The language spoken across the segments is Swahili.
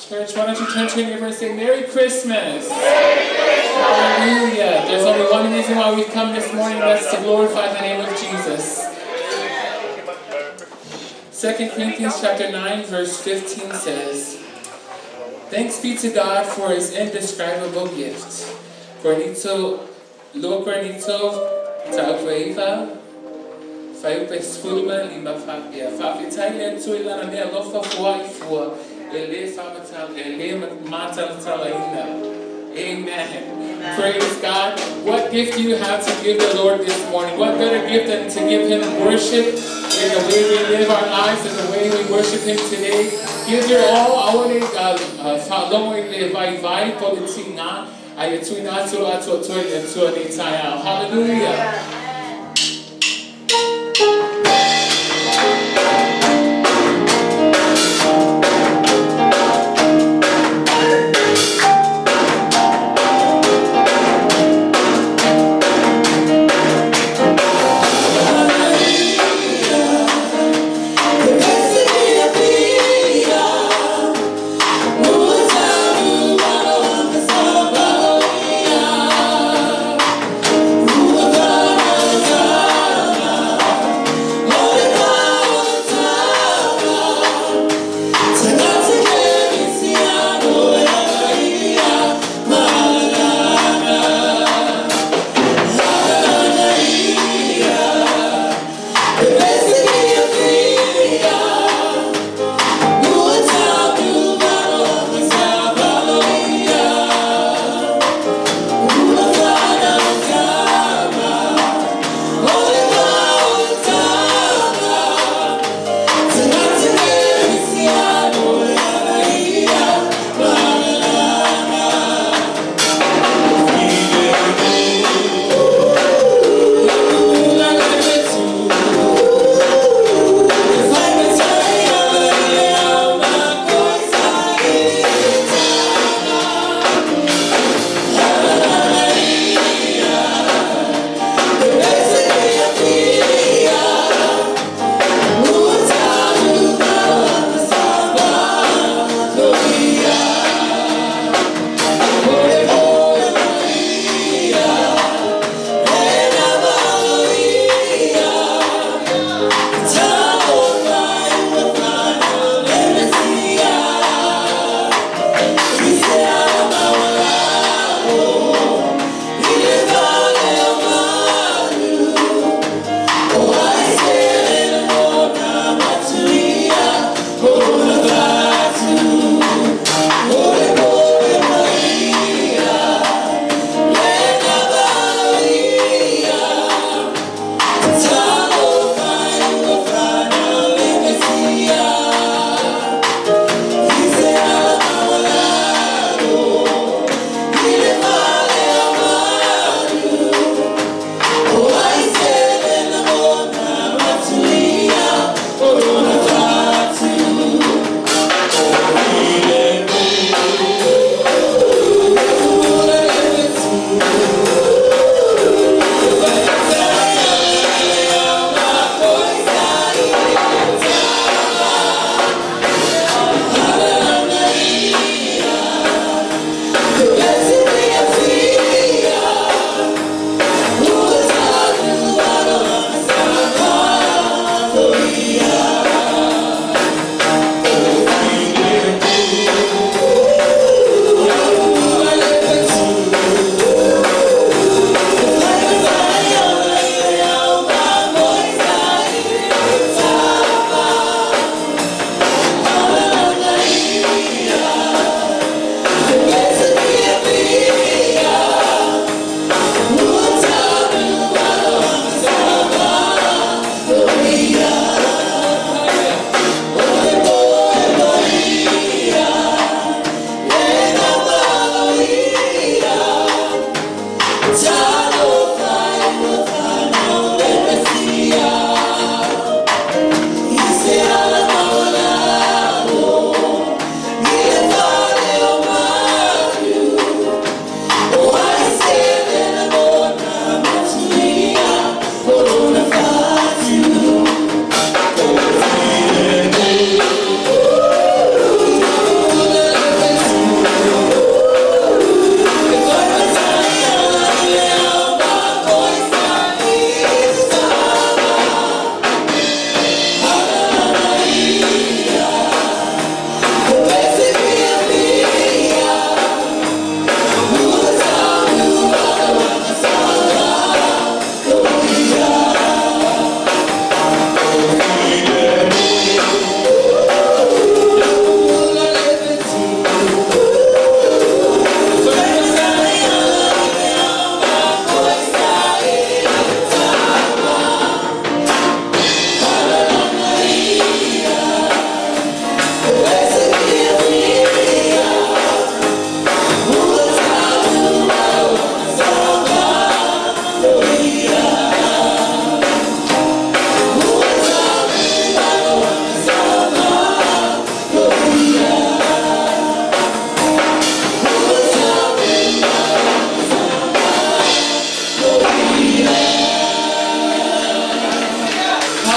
Church, why don't you turn to your neighbor and say, Merry Christmas! Merry Christmas! Hallelujah! There's only one reason why we've come this morning, and that's to glorify the name of Jesus. 2 Corinthians chapter 9, verse 15 says, Thanks be to God for His indescribable gift. For nito, loper nito, taukweiva, faiupe spulma lima fapia. Fapitaile tuila na mea lofa fuaifua, ele fapatal, ele matalaina. Amen. Praise God. What gift do you have to give the Lord this morning? What better gift than to give Him worship in the way we live our lives and the way we worship Him today? Give your all. Hallelujah. Oh,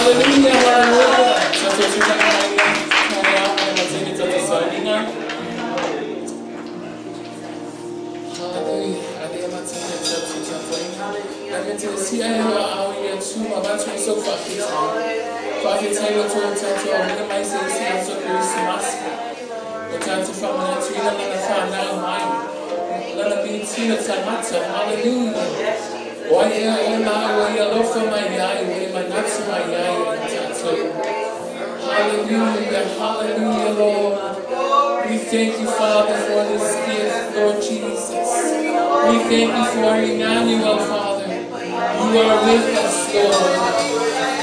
Hallelujah, hallelujah. Satu kita kaya masih kita tersalingan. Hallelujah. Ada yang masih kita tersalingan. Ada yang siapa awak yang cuma baca sofa kita. Father, tell you to minimize the sense of Christmas. The time to from the tree and the find out mine. Let it be seen at Samata. Hallelujah. Why you now, why you love for my eye, why my nuts to my eye. Hallelujah, hallelujah, Lord. We thank you, Father, for this gift, Lord Jesus. We thank you for Emmanuel, Father. You are with us, Lord.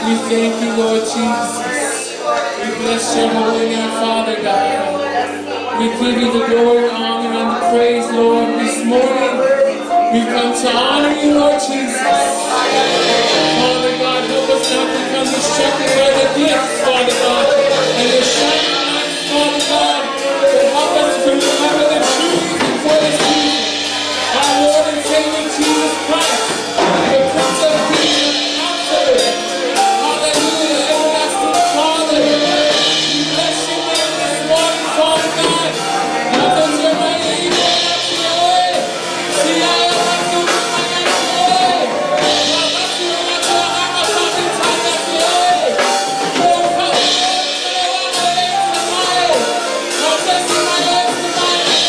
We thank you, Lord Jesus. We bless your holy name, Father God. We give you the glory, honor, and the praise, Lord, this morning. We come to honor you, Lord Jesus. Father God, help us not become distracted by the gifts, Father God, and the shining lights, Father God, but help us to remember the truth before the season. Our Lord and Savior Jesus Christ, the Prince of Peace and Counselor. Hallelujah, everlasting Father. We bless your name this morning, Father God. Help us to remain able to your way. See, I am not doing my way. Help us to remember to have a fucking time at your way. Lord, help us to help us to my life tonight.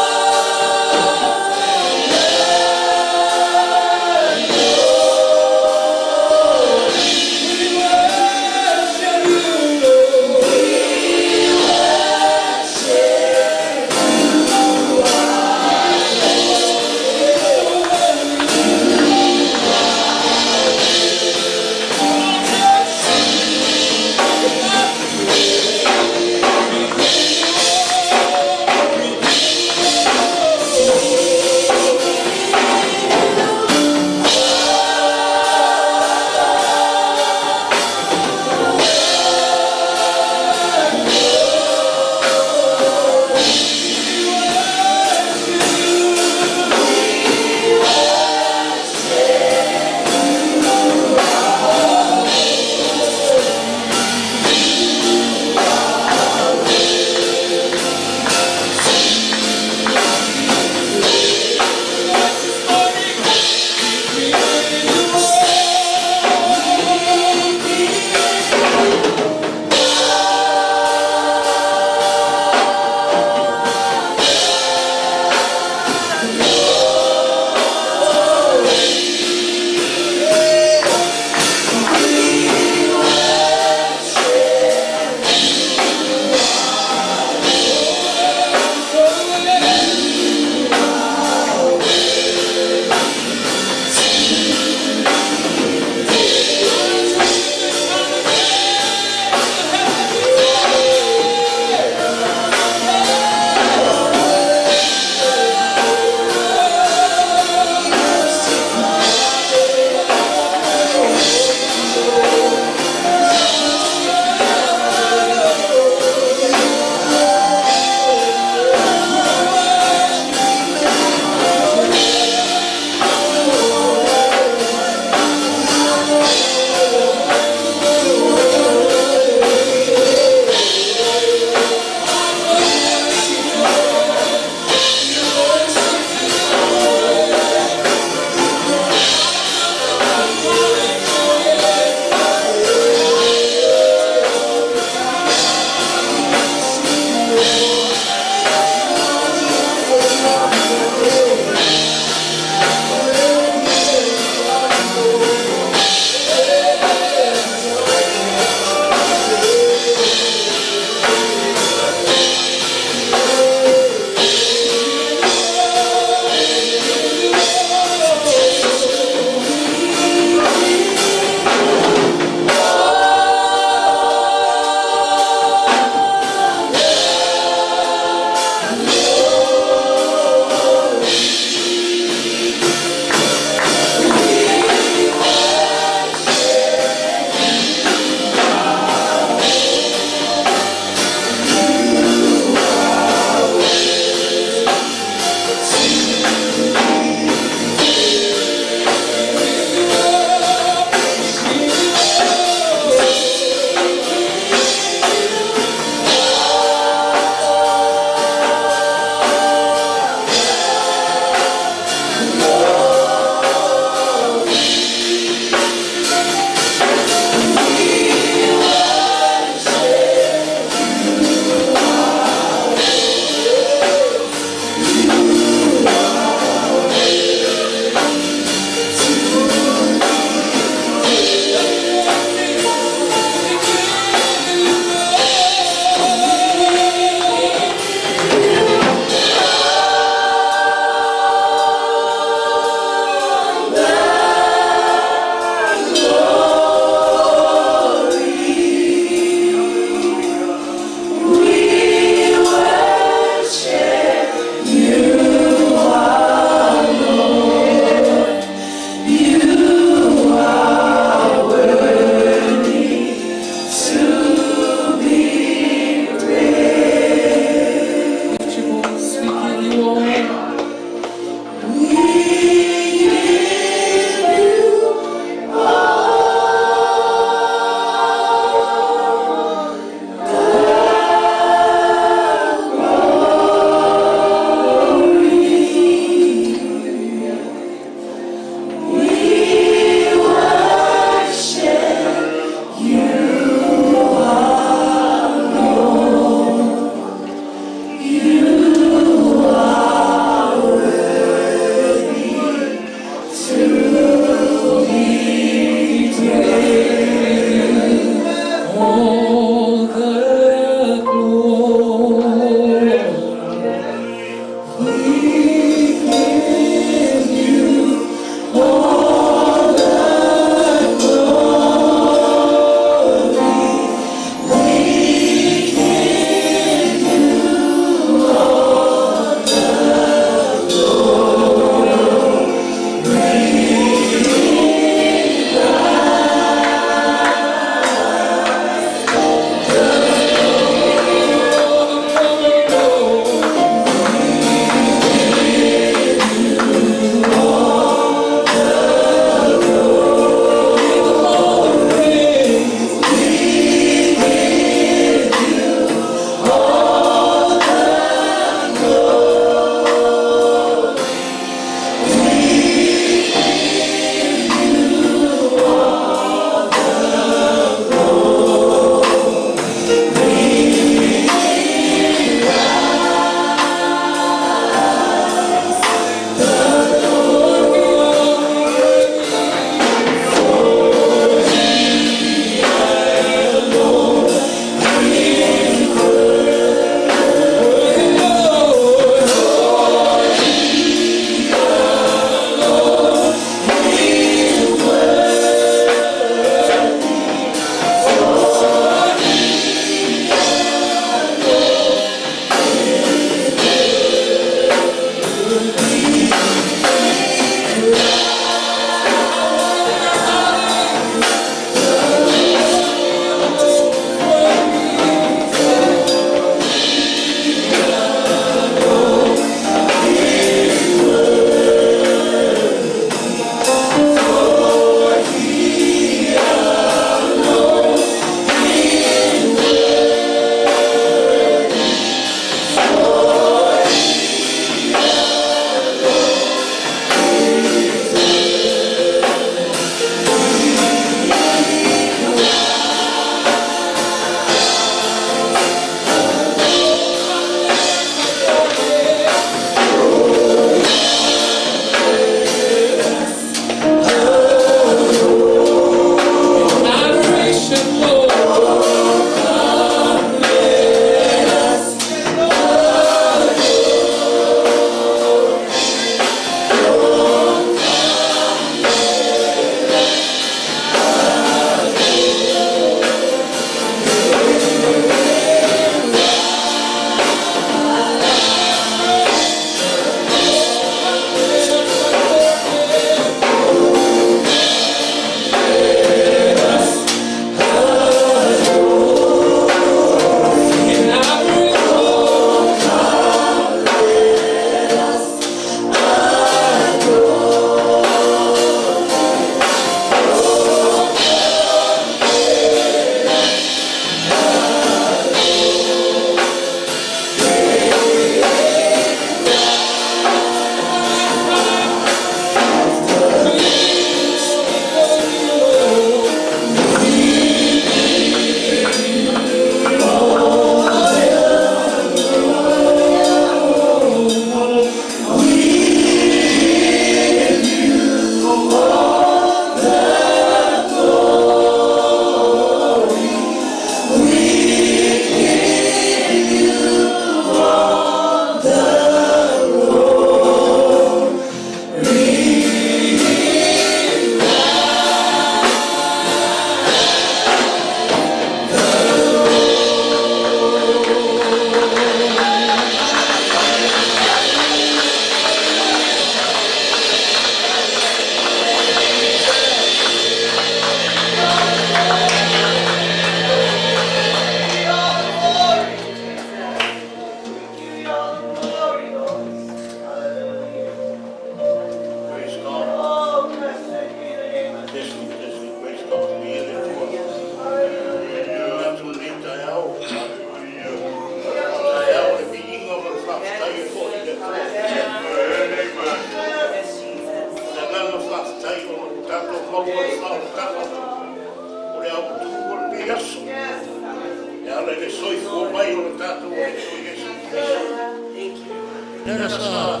Nera sa,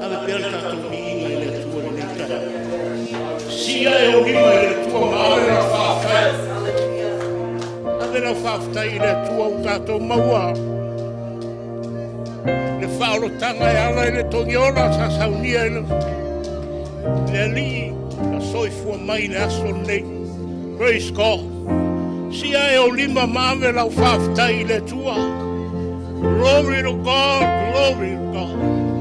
ave pēr tātou ni inga i le tua ni tai. Sia e o lima i le tua maare na whāwhai. Ave na whāwhai i le tua o tātou maua. Le whaolotanga e ala i le tongiona sa saunia i le. Le ali, na soifua mai le aso nei. Praise God. Sia e o lima maare lau whāwhai i le tua. Glory to God, glory to God.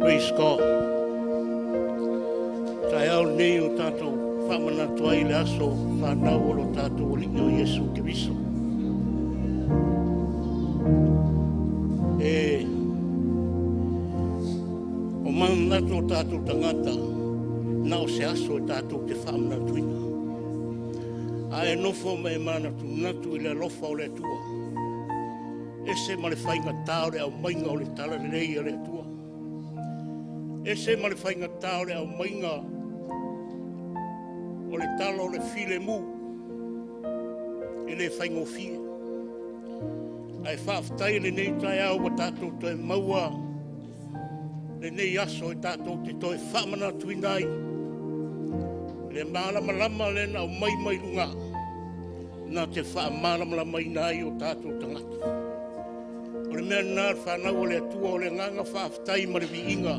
Praise God. Tai au nei o tātou whamana tuai le aso whanau o lo tātou o lingio Jesu Kiriso. O manatu o tātou tangata na o se aso e tātou te whamana tuina. A e nofo me manatu natu i le lofa o le tua. E se ma le whainga tāore au mainga o le tala le rei o le tua. E se ma le whainga tāore au mainga o le tala o le file mu. E le whainga o fie. Ai whaaftai le nei tai au wa tātou toi maua. Le nei aso e tātou te toi whamana tuinai. Le malama lama le na o mai lunga. Na te whaamalama lama inai o tātou tangata. O le mea nār whanau o le atua o le nganga whaaftai ma le viinga.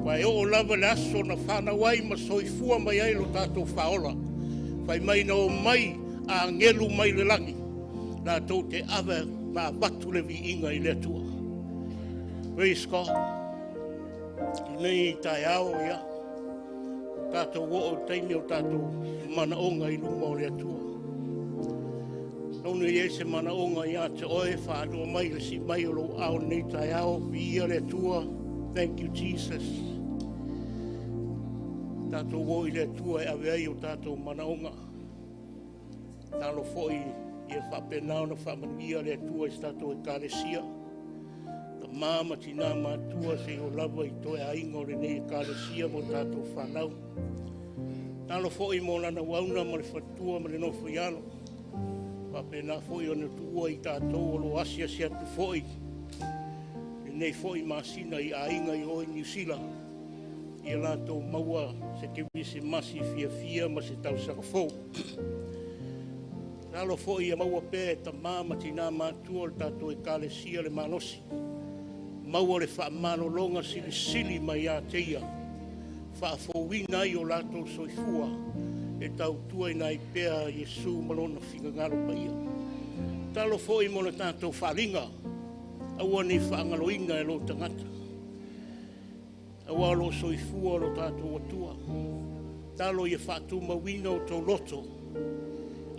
Wai o lava le aso na whanau ai ma soifua mai ai lo tātou whaola. Wai mai na o mai a ngelu mai le langi. Nā tau te awe ma watu le viinga i le atua. Praise God. Nei tai ao ia. Tātou o teimi o tātou mana onga i luma o le atua. Nonu e se mana onga ia te oe whaadua mai le si mai o lo ao nei tai ao ia le atua. Thank you Jesus. Tātou o i le atua e awe ai o tātou mana onga. Tālo foi e whapenao na whamanuia le atua i tātou e kālesia. Ta māma tina mātua se o lava i toe ainga o le nei e kālesia mo tātou whanau. Tālo foi mo lana wauna ma le whatua ma le nofo iano. Whapena foi o na tua i tātou o lo asia se atu foi. Le nei foi masina i ainga i oi New Zealand. I a lātou maua se kewi se masi fia ma se tau sakafou. Tālo foi a maua pē ta māma tina mātua le tātou e kālesia le manosi. Maua le whaamano longa sili mai a teia. Whaafowina i o lātou soifua. E tau tua i nai pēa Jesu malona whiga ngaro paia. Talo foi mo na tātou whalinga. Aua ni whaangaloinga e lo tangata. Aua lo soifua lo tātou atua. Talo i whaatu mawina o tau loto.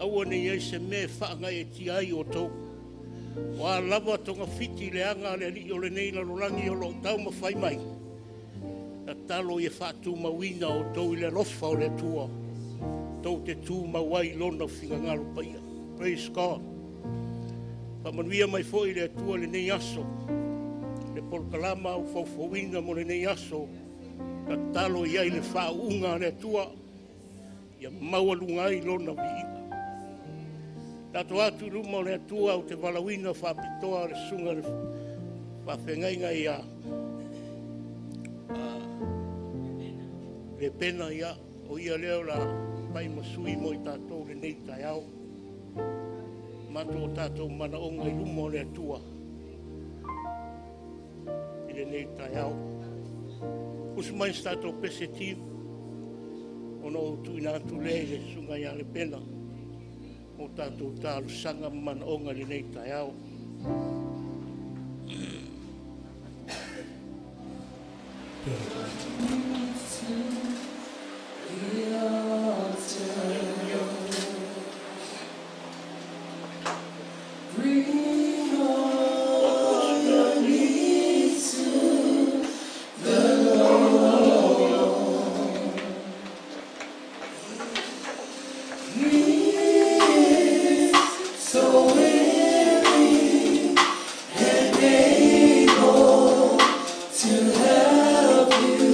Aua ni ei se me whaanga e ti ai o tau. Wa lava tonga fiti le anga le li o le neina lo langi o lo tau ma whai mai. Na talo i whaatu mawina o tau i le lofa o le tua. Tau te tū mawai lona whinga ngaro paia. Praise God. Whamanuia mai fo i le atua le nei aso. Le polkalama au whauwhawina mo le nei aso. Ka talo i ai le whaunga le atua. Ia mawalunga i lona viinga. Tato atu ruma le atua au te walawina whapitoa le sunga le whawhengainga ia. Le pena ia o ia leo la pai masui mo i tātou le nei tai au. Mato o tātou mana onga i lumo le atua. I le nei tai au. Usumai tātou pese tiu. Ono o tuina atu le le sunga ia le pena. O tātou tālu sanga mana onga le nei tai au. To help you.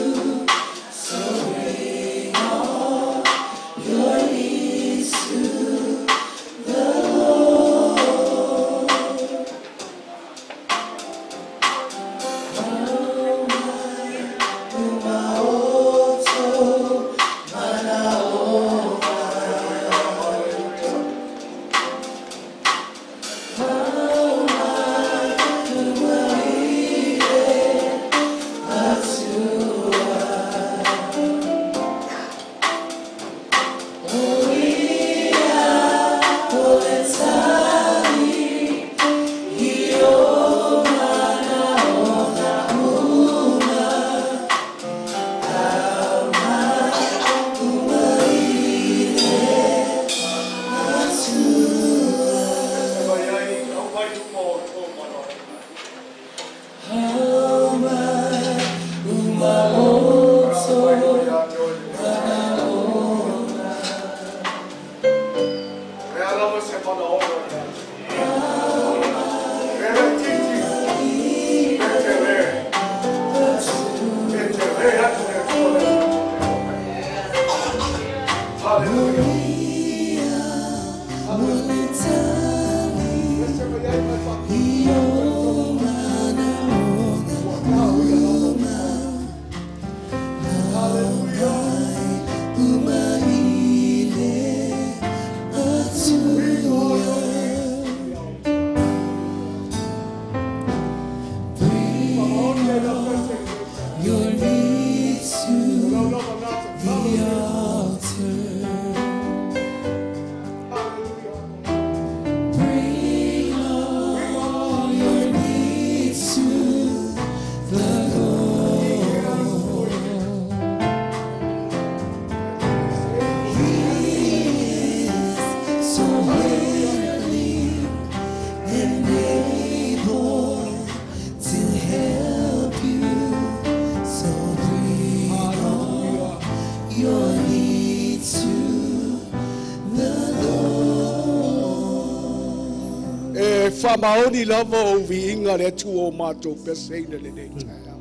Maoni lava o viinga le tu o matou peseina le nei taia.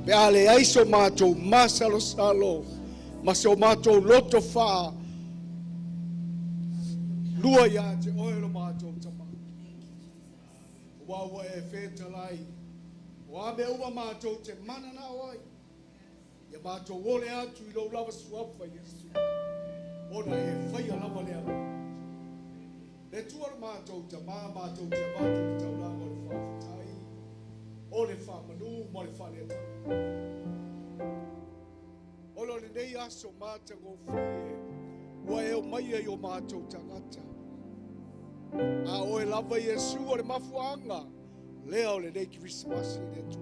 Pe ale aiso matou masalo salo, mas o matou loto fa lua ia te oelo matou tama. Wawa e feta lai, o ame uma matou te mana na oi. Ia matou ole atu I lo lava suafa Yesu. Ona e whaia lava lea. Le tua mātou te mātou te mātou te taurā o le whawhatai, o le whamanu, mo le whaneta. O le nei aso mātou o whie, ua e o mai e o mātou tangata. A o e lava Yesu o le mafuanga, lea o le nei Christmas I le tu.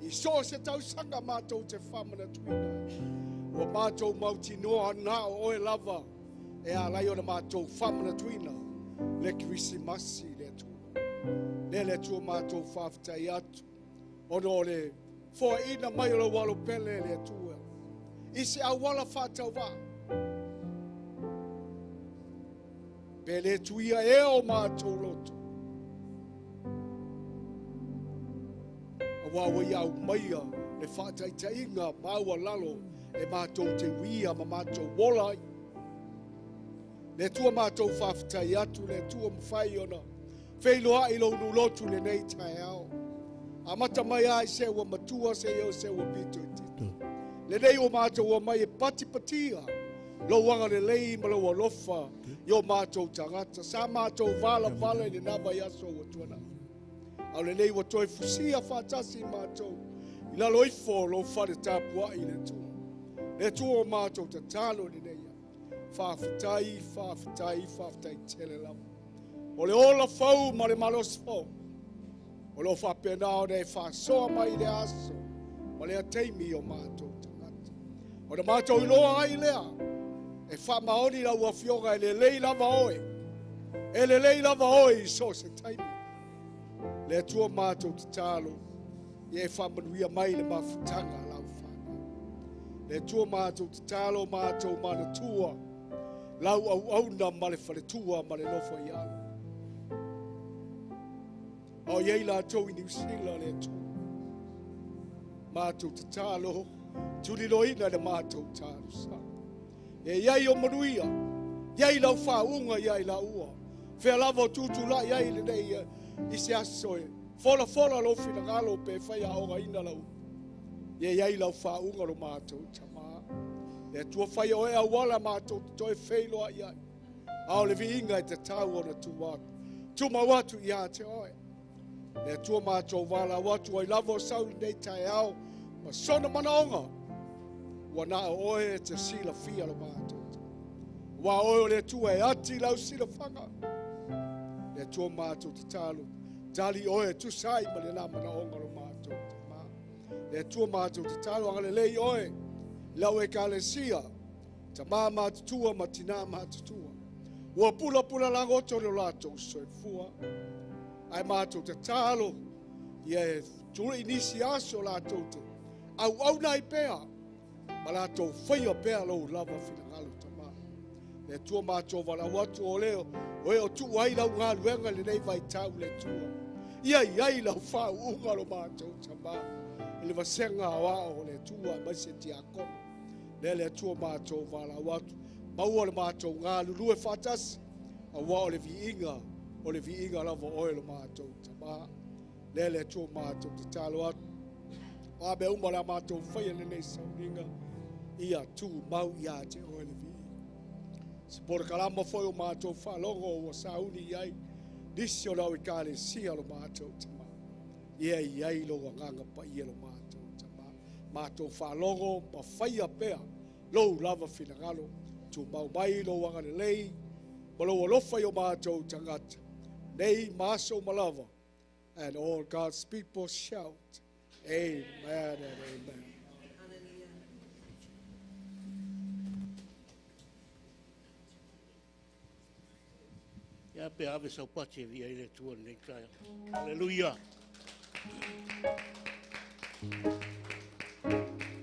I so se tau sanga mātou te whamana tuina, o mātou mauti noa na o e lava, e a lai o na mātou whamana tuina le Krisimasi le tua. Le tua mātou whawhitai atu. Ono le fo ina mai o le walo pele le tua. I se awala whatau wā. Pe le tuia e o mātou loto. A wawa I au maia le whatai tainga maua lalo e mātou te wia ma mātou wolai. Le tua mātou whawhitai atu, le tua mwhai ona. Whailoa I lo nulotu le nei tai ao. A mata mai ai se ua matua se eo se ua pito I tito. Le nei o mātou ua mai e pati patia. Lo wanga le lei ma lo alofa. Yo mātou tangata. Sa mātou vala vala I le nawa yaso ua tuana. Au le nei ua toi fusia whatasi mātou. I la loifo lo whare tāpua I le tua. Le tua o mātou ta talo ni nei. Whawhitai tele lam. O le ola whau ma le malos whau. O lo whapena o ne whasoa mai le aso. Ma le ateimi o mātou tangata. O le mātou iloa ai lea. E whamaoni la ua whioga e le lei lava oe. E le lei lava oe I so se taimi. Le tua mātou te talo. I e whamanuia mai le mawhitanga lau whana. Le tua mātou te talo mātou mana tua. Lau au na male whare tua male lofo I ala. Au iei la tau I New Zealand le tu. Mātou te tālo, tuli loina le mātou tālo sa. E iei o manuia, iei lau whaunga iei la ua. Whea lava tutu la iei le nei I se aso Fola lo fina ngalo pe fai a o ina lau. Ye yai lau fa unga lo mātou tama. Le tua fai o ea wala mātou toi feilo a iai. Ao le vi inga te tau ona tu watu. Tu ma watu ia te oe. Le tua mātou wala watu ai lavo sau nei tai au. Ma sona manaonga. Wana oe te sila fia lo mātou. Wa oe le tua e ati lau sila whanga. Le tua mātou te talu. Tali oe tu sai ma le la manaonga lo mātou. Le tua mātou te talu anga le lei oe. Lau e ka le sia. Ta mā mātutua ma tina mātutua. Ua pula langoto le lātou soe fua. Ai mātou te tālo. Ia e tūre inisi aso lātou te. Au nai pēa. Ma lātou whaia pēa lau lava whina ta mā. Le tua mātou wala watu o leo. Oe o tu ai lau ngā luenga le nei vai tau le tua. Iai lau whau unga lo mātou ta mā. Le vasenga o le tua mai se ti akona. Le tua mātou wala watu. Maua le mātou ngā lulu e whatas. A wā o le vi inga lava oe le mātou tamā. Le tua mātou te talo atu. A me umara mātou whaia le nei sauninga. Ia tu mau ia te oe le vi inga. Se pora kalama whai o mātou whalongo o sauni iai. Nisi o lau I kāle sia lo mātou tamā. Iai lo nganga pa ia lo mātou tamā. Mātou whalongo ma whaia pea. Lou lava finangalo. Tu mau mai lo wanga le lei. Malo alofa yo mātou tangata. Nei maso malava. And all God's people shout. Amen and amen. Ia pe ave sau pati via ile tua nei kai. Hallelujah.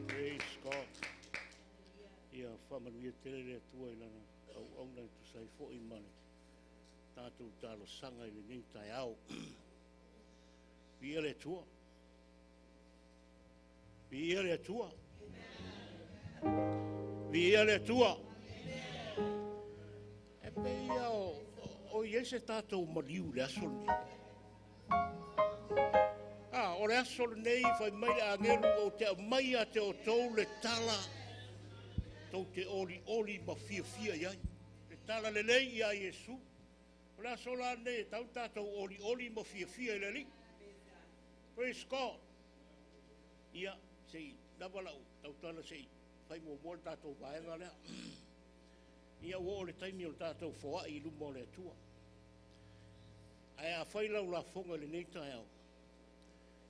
Praise God. Ia whamanuia tere rea tua I lana au nai tu sai fo I mani. Tātou tālo sanga I le nei tai au. Via le tua. Via le tua. Via le tua. E pe ia o iese tātou mariu le aso nei. O le aso nei fai mai a ngeru o te mai a te o tau le tala. Tau te oli ma fia iai. Le tala le lei ia Iesu. O le aso la nei tau tātou oli ma fia I le li. Praise God. Ia sei nawalau tau tala sei fai mo mo tātou vaenga lea. Ia o le taimi o tātou foa I luma o le atua. Ai a fai lau la fonga le nei tai au.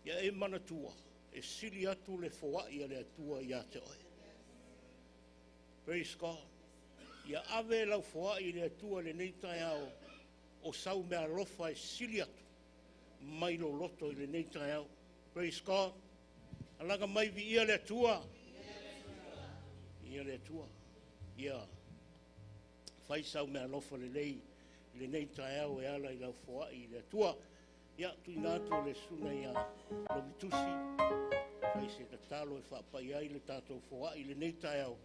Ia e mana tua. E sili atu le foa I le atua ia te oe. Praise God. Ia ave lau foa I le atua le nei tai au. O sau mea lofa e sili atu. Mai lo loto I le nei tai au. Praise God. Alanga mai vi ia le atua. Ia le atua. Ia. Fai sau mea lofa le lei. Le nei tai au e ala I lau foa I le atua. Ia tui nātou le suna ia lomitusi. Fai se katalo e whaapai ai le tātou foa I le nei tai au.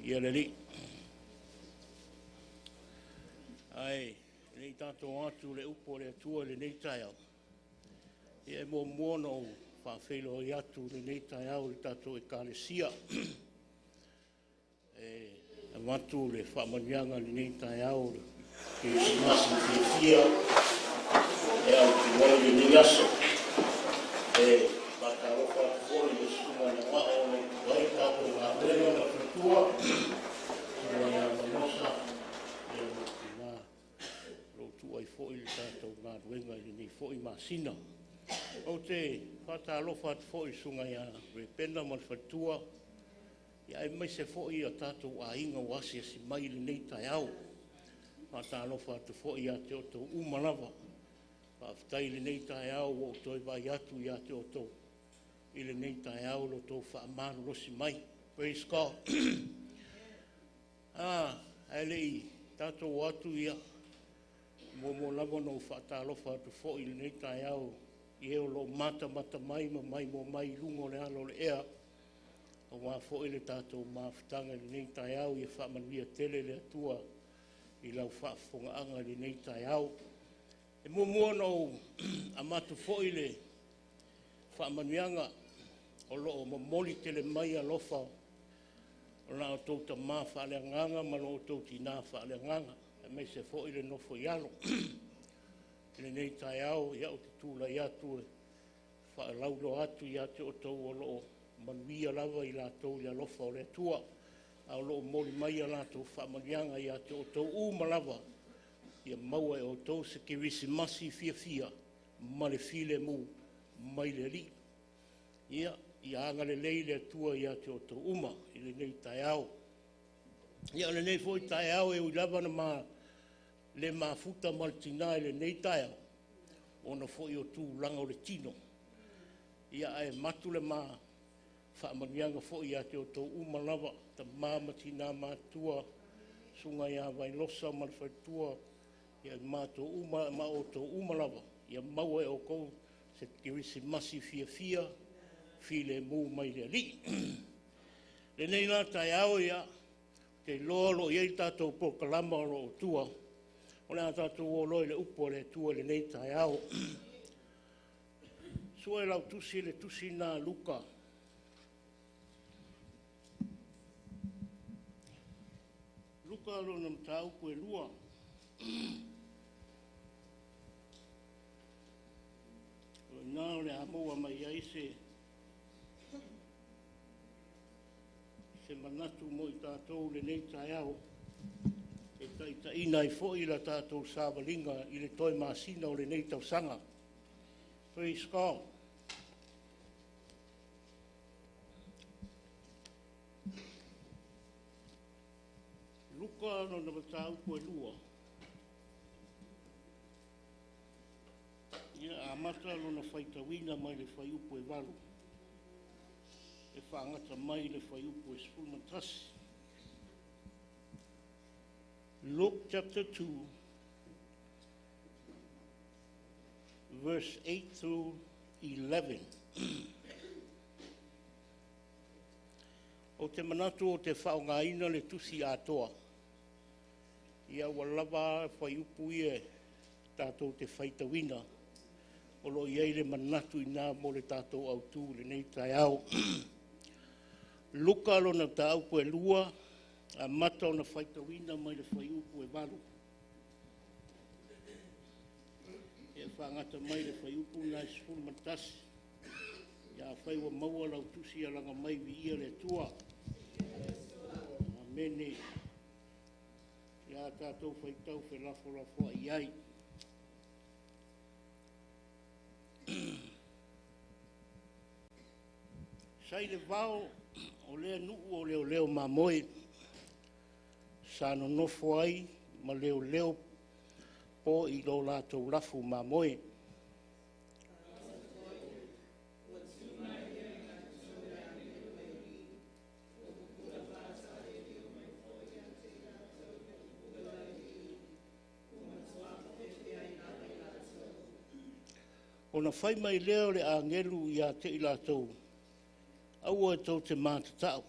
Ia le li. Ai, nei tātou atu le upo le atua le nei tai au. Ia e mua no whawhelo i atu le nei tai au le tātou e kālesia. E watu le whamanianga le nei tai au ke masi te fia. E au te wai le nei aso. E whakarofa kore le sunga na wao le wai tātou ngā wena na whatua. Ua ia manosa. E te ngā rotu ai fōi le tātou ngā ruenga le nei fōi masina. O te whātālofa at fōi sunga ia repena man whatua. Ia e mai se fōi a tātou a inga wasi si mai le nei tai au. Whātālofa at fōi a te o tō umalawa. Whaafitai le nei tai au o toi vai atu i a te o tō. I le nei tai au lo tō whaamānu rosi mai. Praise God. Ai lei tātou atu ia. Mo lava no whaatalofa atu fōi le nei tai au. I eo lo mata mai mo mai lungo le alo le ea. O wā fōi le tātou mawhitanga le nei tai au i whaamanuia tele le atua. I lau whaafonga anga le nei tai au. E mua no amatu fōi le whaamanuianga o loo mamoli tele mai alofa. O nā o tō ta mā whaaleanganga ma o tō tina whaaleanganga. E mei se fōi le nofo i alo. Le nei tai au, ia o te tūla i atu e whaelaulo atu i ate o tau o loo manuia lava i lātou i alofa o le atua. A o loo moli mai a lātou whaamanianga i ate o tau umalawa. Ia maua e o tau se kirisi masi fia ma le file mu mai le li. Ia, i anga le lei le atua i ate o tau uma i le nei tai au. Ia le nei foi tai au e uilava na maa le mafuta maltina le nei tai au. Ona foi o tū langa o le tino. Ia e matu le maa whaamanianga foi i ate o tau uma lava. Ta maa matina matua sunga ia vai losa malwhaitua. Ia mātou uma, ma o tau uma lava. Ia maua e o kou se kirisi masi fia, file mu mai le li. Le nei nā tai au ia, te lolo iei tātou pokalama o tua. O le tātou o loi le upo le tua le nei tai au. Sua e lau tusi le tusi nā luka. Luka alo nam tau koe lua. Nā le amoa mai ai se manatu mo i tātou le nei tai au. E taita ina i fōi la tātou sāwalinga i le toi māsina o le nei tau sanga. Praise God. Luka no na matau koe lua. Ia amata lo na whaitawina mai le whai upo e walu. E whaangata mai le whai upo e spulmatasi. Luke chapter 2, verse 8 through 11. O te manatu o te whaongaina le tusi atoa. Ia walawa whai upo e tātou te whaitawina. O lo iei le manatu i nā mo le tātou au tū le nei tai au. Luka lo na tāu koe lua, a mata o na whaitawina mai le whaiu koe waru. E whangata mai le whaiu koe nā ispun matasi. Ia whaiwa maua lau tusi alanga mai vi ia le tua. Amene. Ia tātou whaitau whe lafo ai ai. Sai le vao o lea nuu o leo mamoe. Sa no nofo ai ma leo po i lo lātou lafu mamoe. Ona whai mai leo le angelu i a te i lātou. Aua e tau te mātatau.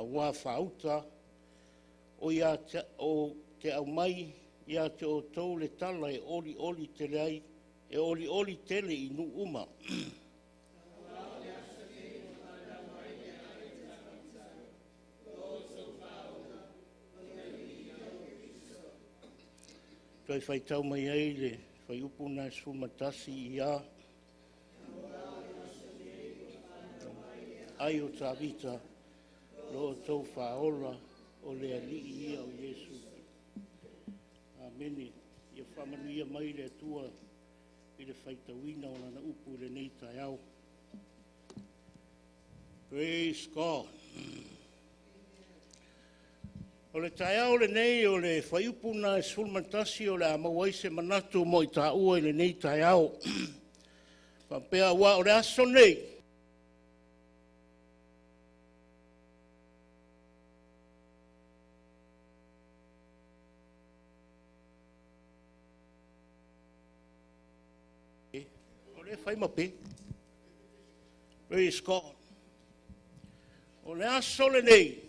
a wā whauta, o te au mai, ia te o tau le tala e oli tele ai, e oli tele i nu uma. Toi whai tau mai ai le, whai upuna e sumatasi i a. Ai o tā vita, lo tau whaola o le alii ia o Yesu. Amene, ia whamanuia mai le atua i le whaitawina o lana upu le nei tai au. Praise God. O le tai au le nei o le whaiupuna e sulmantasi o le amawaise manatu mo i tā ua i le nei tai au. Pampea ua o le aso nei. O le whai mape. Praise God. O le aso le nei.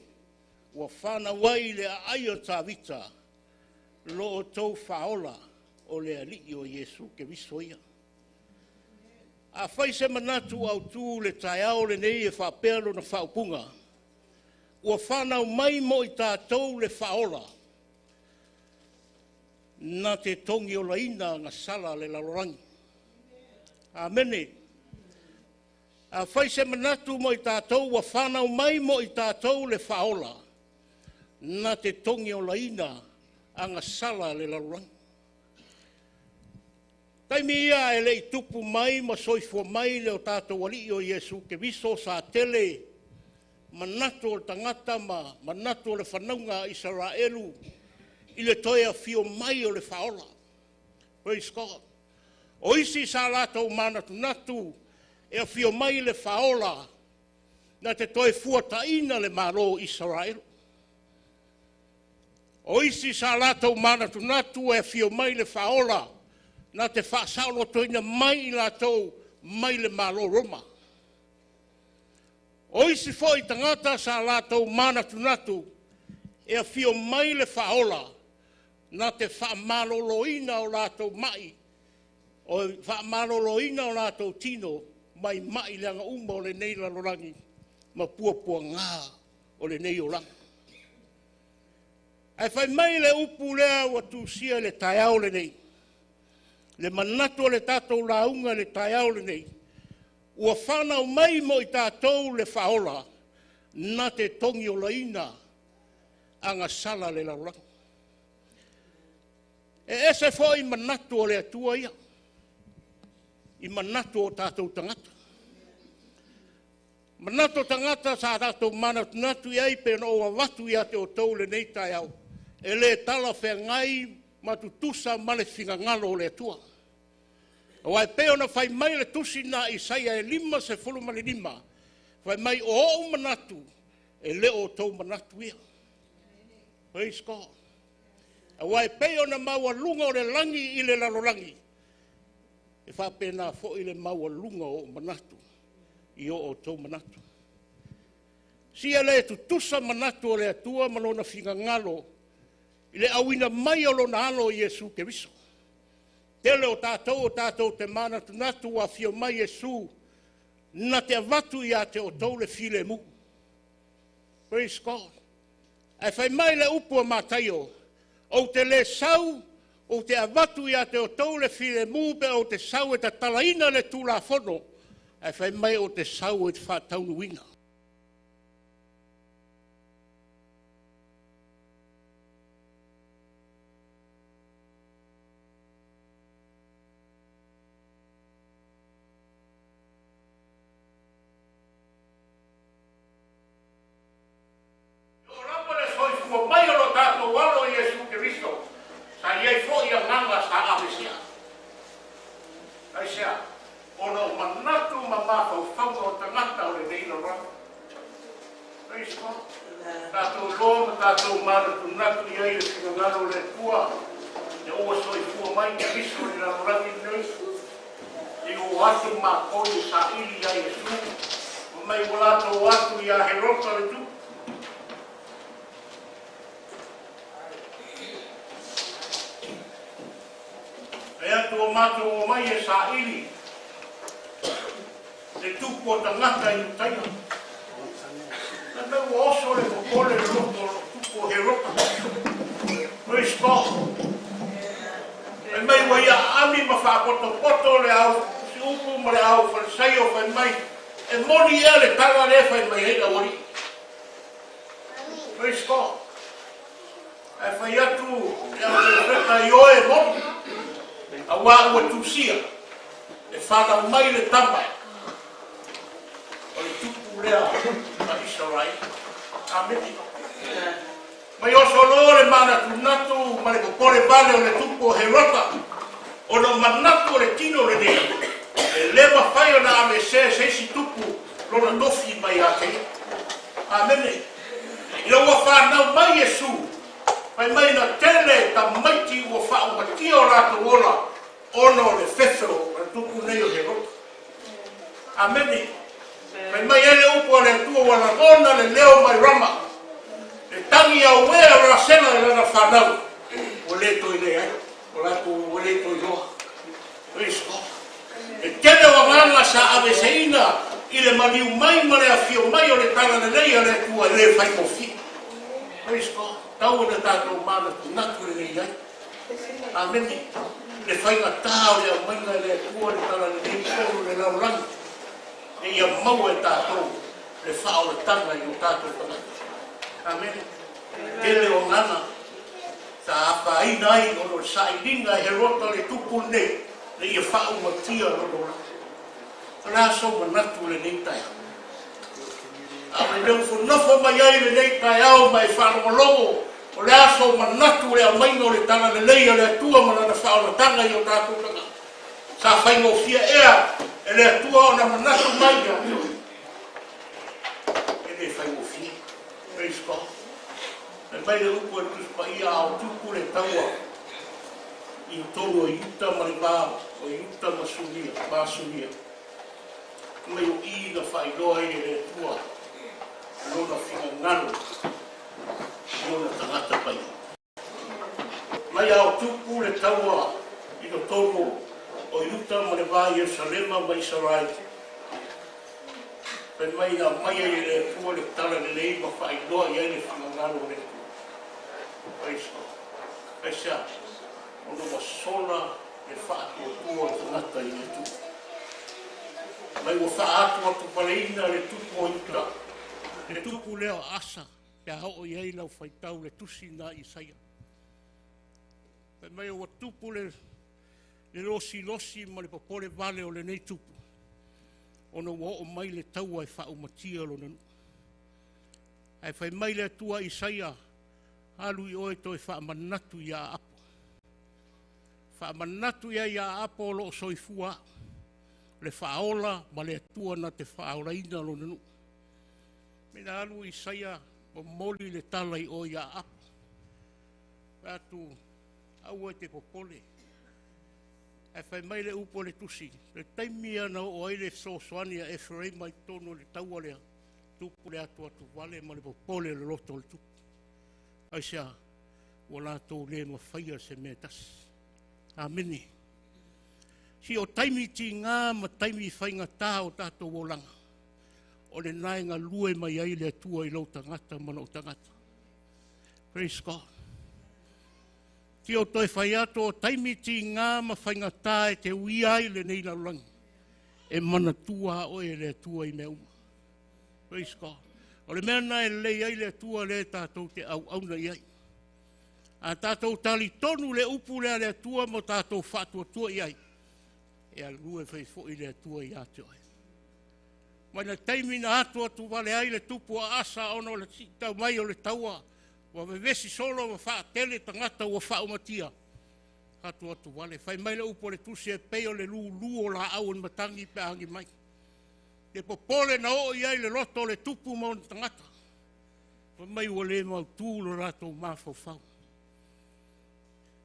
Ua whana wai le ai o tā vita, lo o tau whaola o le alii o Yesu ke visoia. A whai se manatu au tū le tai au le nei e whapelo na whaupunga. Ua whanau mai mo i tātou le whaola, na te tongi o laina ngā sala le lalorangi. Amene. A whai se manatu mo i tātou, ua whanau mai mo i tātou le whaola, na te tongi o laina a ngā sala le lalurangi. Taimi ia e le i tupu mai ma soifua mai le o tātou wali o Yesu ke viso sa tele manatu o tangata ma manatu o le whanaunga Israelu i le toia fio mai o le whaola. Praise God. O isi sa lātou manatu natu e a fio mai le whaola na te toi fuataina le maro Israelu. O isi sa lātou manatu natu e fio mai le whaola na te whaasaulo toina mai i lātou mai le malo Roma. O isi foi tangata sa lātou manatu natu e fio mai le whaola na te whaamaloloina o lātou mai o whaamaloloina o lātou tino mai mai leanga uma o le nei lalorangi ma puapua ngā o le nei o langa. Ai whai mai le upu lea ua tūsia le tai au le nei. Le manatu le tātou launga le tai au le nei. Ua whanau mai mo i tātou le whaola na te tongi o laina a ngā sala le lauranga. E ese fo i manatu o le atua ia. I manatu o tātou tangata. Manatu tangata sa tātou manatu natu iai pe no ua watu ia te o tau le nei tai au. E le tala whea ngai matutusa male whinga ngalo o le atua. Wai peo na whai mai le tusi na Isaia e 5:5. Whai mai o manatu e le o tau manatu ia. Praise God. Wai peo na maua lunga o le langi i le lalolangi. E whape na fo i le maua lunga o manatu i o tau manatu. Sia le tutusa manatu o le atua malona whinga ngalo i le awina mai o lona alo i Yesu ke viso. Tele o tātou te manatu natu a fio mai Yesu na te avatu ia te o tau le file mu. Praise God. Ai whai mai le upu a mātaio o te le sau o te avatu ia te o tau le file mu pe o te sau e ta talaina le tūla whono. Ai whai mai o te sau e te whātaunuina. o mātou o mai e sa ili. Le tupu o tangata i utaina. Na me o oso le kokole le loko tupu o he roka. Praise God. E mai wa ia ami ma whapoto le au. Si upu ma le au whansai o whai mai. E moni ea le tala le whai mai heina wari. Praise God. E whai atu e au le wheta i oe moni. A wā ua tūsia. E whana mai le tama. O le tupu lea a Israel. Amen. Mai oso lo le mana tunatu ma le kokore vale o le tupu o he rota. O no manatu o le tino le nea. E lema whai o na ame se si tupu lona tofi mai a te. Amen. Ila ua whanau mai Yesu. Mai mai na tele ta maiti ua whao matia o rato ola. Ono le fefo o tupu nei o he rota. Amen. Mai mai ele upo le tua wala ona le leo mai rama. Le tangi au wea ra sena e lana whanau. O le toi le ai. O la o le toi loa. Praise God. E tene wa nganga sa ave seina. I le maniu mai ma le afio mai o le tala le nei a le tua e le fai mo fi. Praise God. Tau na tātou mana tunatu le nei ai. Amen. Le fai nga tāo le au maina le tua le tala le nei koro le laulangi. E ia mau e tātou le whao le tanga i o tātou tangata. Amen. Tele o ngana. Ta apa ai nai o lo sailinga he rota le tupu nei. Le ia whao matia o lo la. Ala so manatu le nei tai. Awe leo whanofo mai ai le nei tai au mai whanongologo. O le aso manatu le au maino le tanga le leia le atua mana whao le tanga i o tātou tangata. Sa whaingo fia ea. E le atua o na manatu mai a teo. E le whaingo fia. Praise God. E mai le upu e tuspa ia au tupu le taua. I tolu o iuta maribao. O iuta masunia. Masunia. Mai o i na whaidoa e le atua. Lona whina ngano. Lona tangata pai. Mai au tupu le taua. I no tolu o iuta ma le vā Ierusalema ma Israel. Pen mai na mai e le tua le tala le lei ma whaingoa i aile whangangalo le tua. Praise God. Kaisa, ono ma sola e whaatu o tua o tangata i le tua. Mai o whaatu o tu paleina le tupu o iuta. Le tupu leo asa, te hao i aile au whaitau le tusi na Isaia. Pen mai o tupu le losi ma le popole vale o le nei tupu. Ono wa o mai le taua e whao matia lo nanu. Ai whai mai le tua Isaia, halu i oe toi wha manatu ia apo. Wha manatu ia apo lo soifua. Le whaola ma le tua na te whaola ina lo nanu. Mena halu Isaia, o moli le tala i o ia apo. Atu, au e te popole. E whai mai le upo le tusi. Le taimi ana o aile sosoania e whrei mai tono le taua lea. Tupu le atu atu wale ma le popole le loto le tupu. Aisea, wala tō le ma whaia se me tas. Amene. Si o taimi ti ngā ma taimi whainga tā o tātou wolanga. O le naenga lue mai aile atua i lau tangata mana o tangata. Praise God. Ki o toi whai ato o taimi ti ngā ma whainga tā e te ui ai le nei la rangi. E mana tua o e le atua i mea uma. Praise God. O le mea nai lei ai le atua le tātou te au auna i ai. A tātou tali tonu le upu le atua mo tātou whātua tua i ai. E a lue whai fo i le atua i ate ai. Mai na taimi na atua tu wale ai le tupu a asa ono le tau mai o le taua. Wa vesi solo wa wha tele tangata wa wha umatia. Hatu atu wale. Whai mai le upo le tusi e peo le lu o la au en matangi pe angi mai. Te popole na o iai le loto le tupu mo tangata. Wa mai wa le mau tū lo rato mafau fau.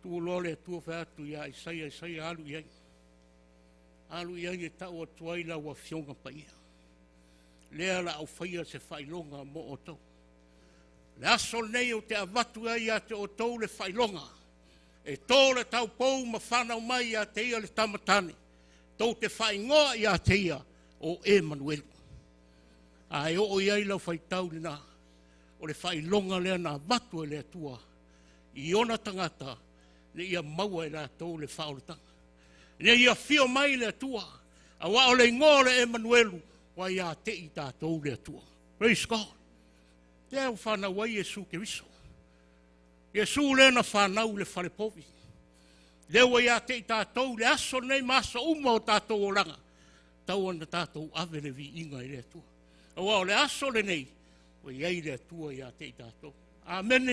Tū lo le tua wha atu ia Isaia alu iai. Alu iai e tau atu aila wa fionga pa ia. Lea la au whaia se whailonga mo o tau. Le aso nei o te avatu ai a te o tau le whailonga. E tō le tau pou ma whanau mai a te ia le tamatane. Tō te whaingoa i a te ia o Emanuelu. A e o iai lau whaitau ni nā. O le whailonga lea nā watu e lea tua. I ona tangata le ia maua e la tō le whaoletanga. Le ia whio mai lea tua. A wa o le ngō le Emanuelu. Wa ia te i tātou lea tua. Praise God. Te au whanau wai Jesu ke viso. Jesu le na whanau le whare povi. Le wa ia te i tātou le aso nei maso uma o tātou o langa. Tau ana tātou ave le vi inga i lea tua. A wa o le aso le nei. Wa iai lea tua ia te i tātou. Amen.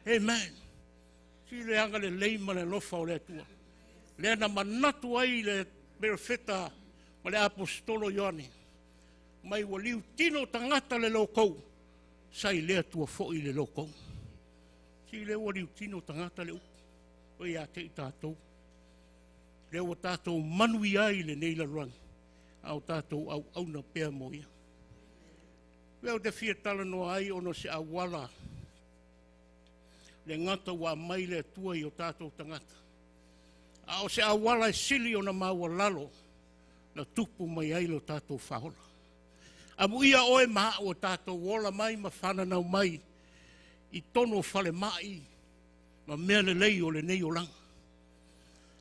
Amen. Si le anga le leima le lofa o lea tua. Le na manatu ai le berefeta ma le apostolo Ioane. Mai wa liu tino tangata le lokou. Sai lea tua fo'i le lokou. Si le wa liu tino tangata le upu. O ia te i tātou. Le wa tātou manui ai le neila ruang. Au tātou au auna pēr mo ia. Leo te fia tala no ai ono se awala. Le ngata wa mai le tua i o tātou tangata. A o se awala e sili o na maua lalo. Na tupu mai ai lo tātou whahola. A muia oe maa o tātou wola mai ma whananau mai. I tono whale mai. Ma mea le lei o le nei o langa.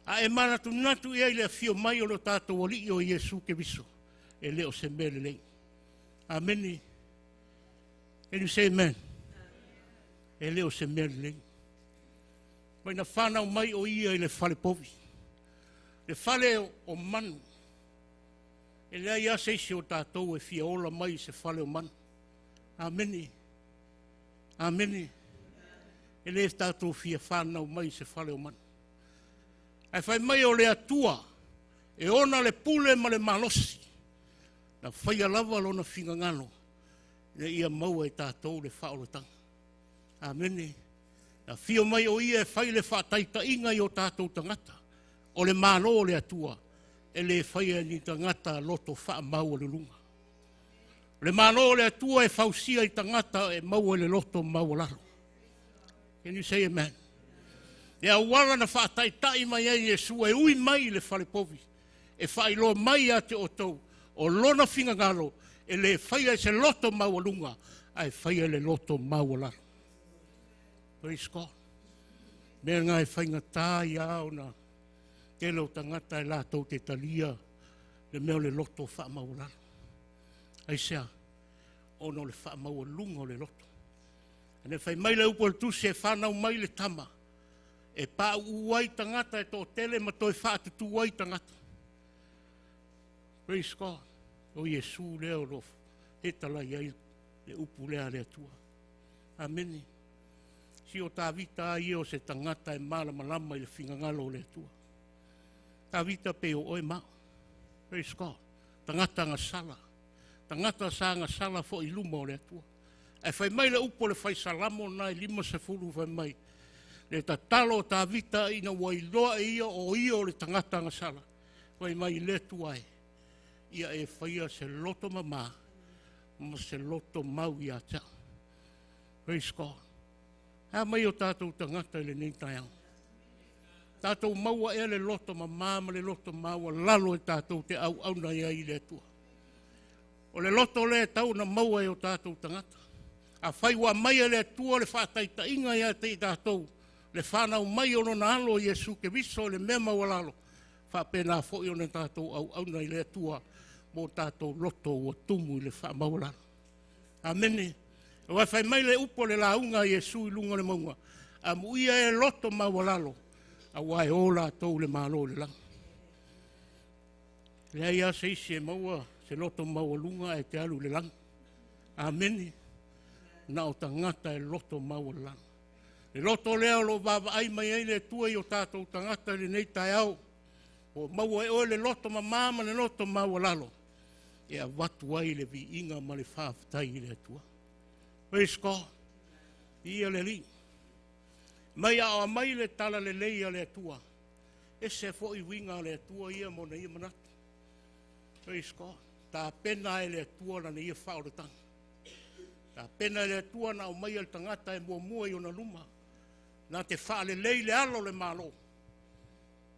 A e manatu natu i le fio mai o lo tātou wali o Jesu ke viso. E leo se mea le lei. Amen. Can you say amen? E leo se mea le lei. Mai na whanau mai o ia i le whale povi. Le whale o manu. E lea ia seisi o tātou e fia ola mai se whale o manu. Amen. Amen. E le tātou fia whanau mai se whale o manu. Ai whai mai o le atua. E ona le pule ma le malosi. Na whai alawa lo na whinga ngano. Le ia maua e tātou le whaoletanga. Amen. Na whio mai o ia e whai le whaataita inga i o tātou tangata. O le malo o le atua. E le whai e ni tangata loto wha mau o le lunga. Le malo o le atua e whausia i tangata e mau o le loto mau o laro. Can you say amen? E awara na whaataitai mai e Jesu e ui mai le whale povi. E whailo mai a te otou. O lona whinga ngalo. E le whaia se loto mau o lunga. Ai whaia le loto mau o laro. Praise God. Mea ngai whainga tā i au na. Te lo tangata e lātou te talia. Le meo le loto wha mau o laro. Ai sea. Ono le wha mau o lunga o le loto. Ane whai mai le upo le tusi e whanau mai le tama. E pā uai tangata e tō tele ma toi whātutu uai tangata. Praise God. O Jesu leo lo he tala iai le upu lea lea tua. Amen. Si o tā vita ai o se tangata e malama lama i le whingangalo lea tua. Tā vita pe o oe mao. Praise God. Tangata ngā sala. Tangata sa ngā sala fo i luma o lea tua. E whai mai le upo le whai salamo nai 5 whai mai. Le ta talo ta vita ina wailoa ia o ia o le tangata ngā sala. Wai mai le tuai. Ia e whaia se loto mama. Ma se loto mau ia ta. Praise God. Ha mai o tātou tangata le nei taiang. Tātou maua e le loto mama ma le loto maua lalo e tātou te au na ia i le tua. O le loto le tau na maua e o tātou tangata. A whaiwa mai e le tua le whātaita inga ia te i tātou. Le whanau mai ono na alo Jesu ke viso le mea mawalalo. Whapena fōi ono tātou au nei le tua mō tātou loto o tumu i le whamawalalo. Amene. E wai mai le upo le launga Jesu i lunga le maunga. A muia e loto mawalalo. A wai o la tau le malo le lang. Le aia se isi e maua se loto mawalunga e te alu le lang. Amene. Na o tangata e loto mawalalo. Le loto leo lo vava ai mai ai le tua i o tātou tangata le nei tai au. O maua e oe le loto mamama le loto maua lalo. E a watu ai le vi inga ma le whaafitai i le tua. Praise God. Ia le li. Mai a mai le tala le leia le tua. E se fo i winga le tua ia mo na ia manatu. Praise God. Tā pena e le tua na ia whaoretanga. Tā pena e le tua na o mai al tangata e mua i o na luma. Nā te whaale lei le alo le malo.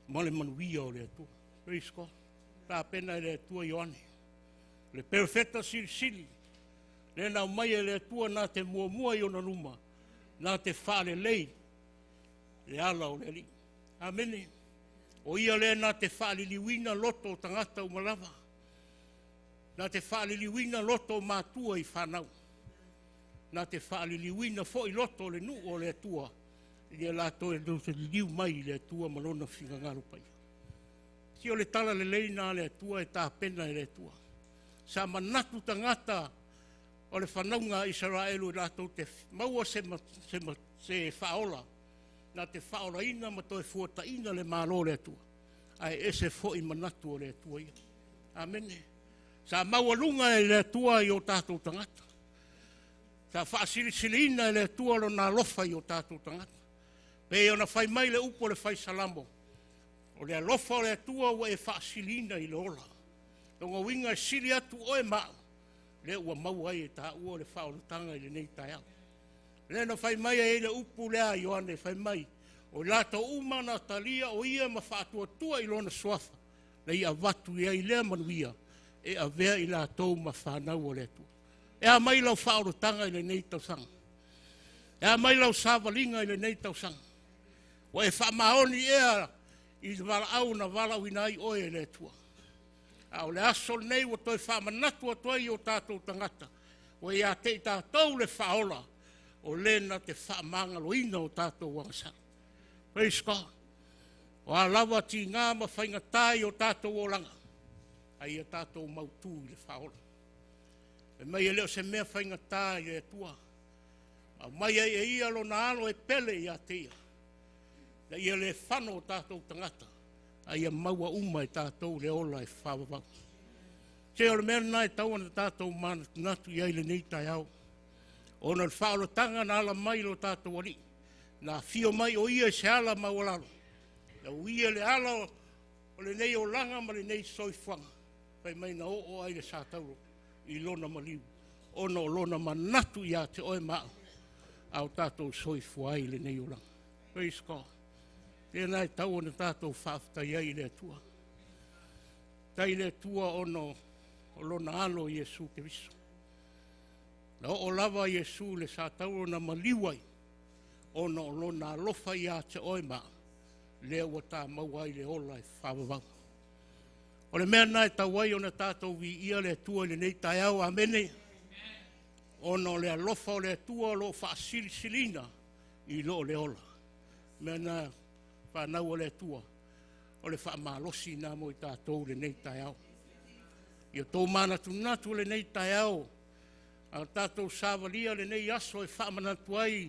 Ma le manuia o le atua. Praise God. Tā pena le atua Ioane. Le perfeta sili sili. Le nau mai le atua nā te mua mua i ona luma. Nā te whaale lei. Le ala o le li. Amene. O ia le nā te whaale liwina loto o tangata umalawa. Nā te whaale liwina loto o mātua i whanau. Nā te whaale liwina fo i loto le nu o le atua. Ia lato e te liu mai le atua malona whiga ngaru pai. Si o le tala le leina le atua e tā pena e le atua. Sa manatu tangata o le whanaunga Israelu lato te maua se whaola. Nā te whaola ina ma toi fuata ina le malo le atua. Ai ese fo i manatu o le atua ia. Amene. Sa maua lunga e le atua i o tātou tangata. Sa whaasilisili e le atua lo nā lofa i o tātou tangata. Pe ona whai mai le upo le whai salamo. O le alofa o le atua ua e whaasilina i le ola. Tonga winga sili atu oe maa. Le ua mau ai e tā ua le whaolutanga i le nei tai au. Le na whai mai e le upu lea Ioane whai mai. O lata umana talia o ia ma whaatua tua i lona swafa. Le ia watu ia i lea manuia. E a vea i la tau ma whanau o le atua. E a mai lau whaolutanga i le nei tausanga. E a mai lau savalinga i le nei tausanga. Wa e whamaoni ea i wala au na wala winai oe le tua. Au le aso nei wa toi whamanatu a toi o tātou tangata. Wa ia te tātou le whaola o lena te whamangalo ina o tātou wangasana. Praise God. Wa lawa ti ngā ma whaingatai o tātou o langa. Ai a tātou mautu i le whaola. E mai e leo se mea whaingatai le tua. Mai e ia lo na alo e pele i a te ia. Na ia le whano o tātou tangata, a ia maua uma e tātou le ola e whawawau. Se o le mea nai tau ana tātou mana natu i aile nei tai au. O na le whaolo tanga na ala mai lo tātou ari. Na fio mai o ia se ala mawalalo. Na uia le ala o le nei o langa ma le nei soifwanga. Pai mai na o aile sa tauro i lona maliu. O na o lona manatu ia te oe maa. Au tātou soifwa aile nei o langa. Praise God. Tēnā e tau ona tātou whafta iai le atua. Tai le atua ono o lona alo Iesu ke viso. Na o lava Iesu le sa tau ona maliwai. Ono o lona alofa ia te oe maa. Lea ua tā mauai le ola e whawawau. O le mea nai tau wai ona tātou vi ia le atua le nei tai au. Amene. Ono le alofa o le atua lo whaasilisilina i lo le ola. Mea nai whanau o le atua, o le whaamalosi nā mo i tātou le nei tai au. Ia tō mana tunatu le nei tai au, a tātou sāwalia le nei aso e whaamanatu ai,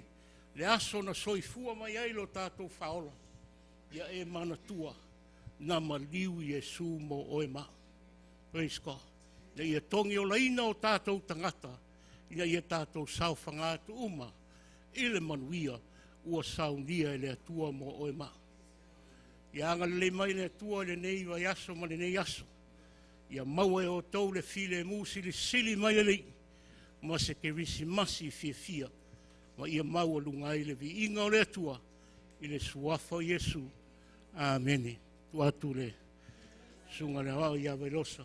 le aso na soifua mai ai lo tātou whaola. Ia e mana tua, nā maliu Iesu mo oe maa. Praise God. Ia tongi o laina o tātou tangata, ia tātou sau whangātu uma, ile manuia, ua saunia le atua mo oe maa. Ia anga le mai le atua le nei vai aso ma le nei aso. Ia maua e o tau le file musi le sili mai le lei. Ma se ke risi masi fia fia. Ma ia maua lungai le vi inga o le atua. I le suafa o Iesu. Amene. Tuatu le sunga le hao ia velosa.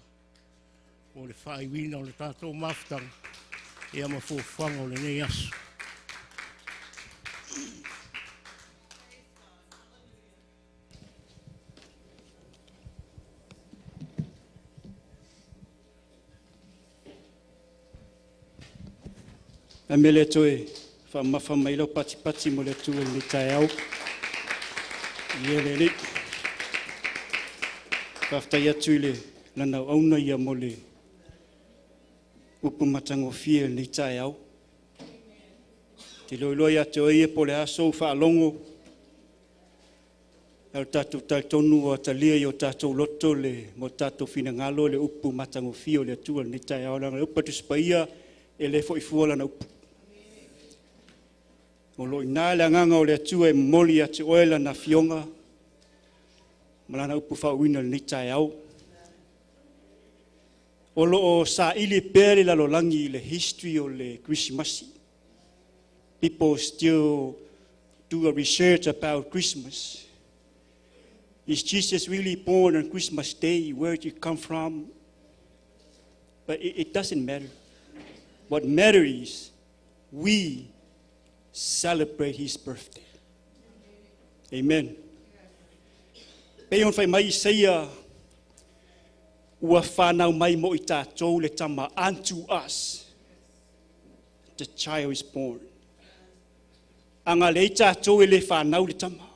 O le whaiwina o le tātou maftang. Ia ma fōwhanga o le nei aso. A mele toe, whamai lau pati mo le tue ni tai au. Ia le li. Whaftai atu le lana auna ia mo le upu matango fie ni tai au. Te loiloi atu ia po le aso whaalongo. Al tātou taitonu o talia i o tātou loto le mo tātou finangalo le upu matango fie o le atua ni tai au. Langa upa tuspaia e le fo i fuola na upu. O lo ina le anganga o le atua e moli ati oela na fionga. Malana upu whauina le nitai au. O lo o sa ili pere la lo langi le history o le Christmasi. People still do a research about Christmas. Is Jesus really born on Christmas Day? Where did he come from? But it doesn't matter. What matters is we celebrate his birthday. Amen. Peon fai mai Isaia ua whanau mai mo i tātou le tama, unto us the child is born. Anga le i tātou e le whanau le tama.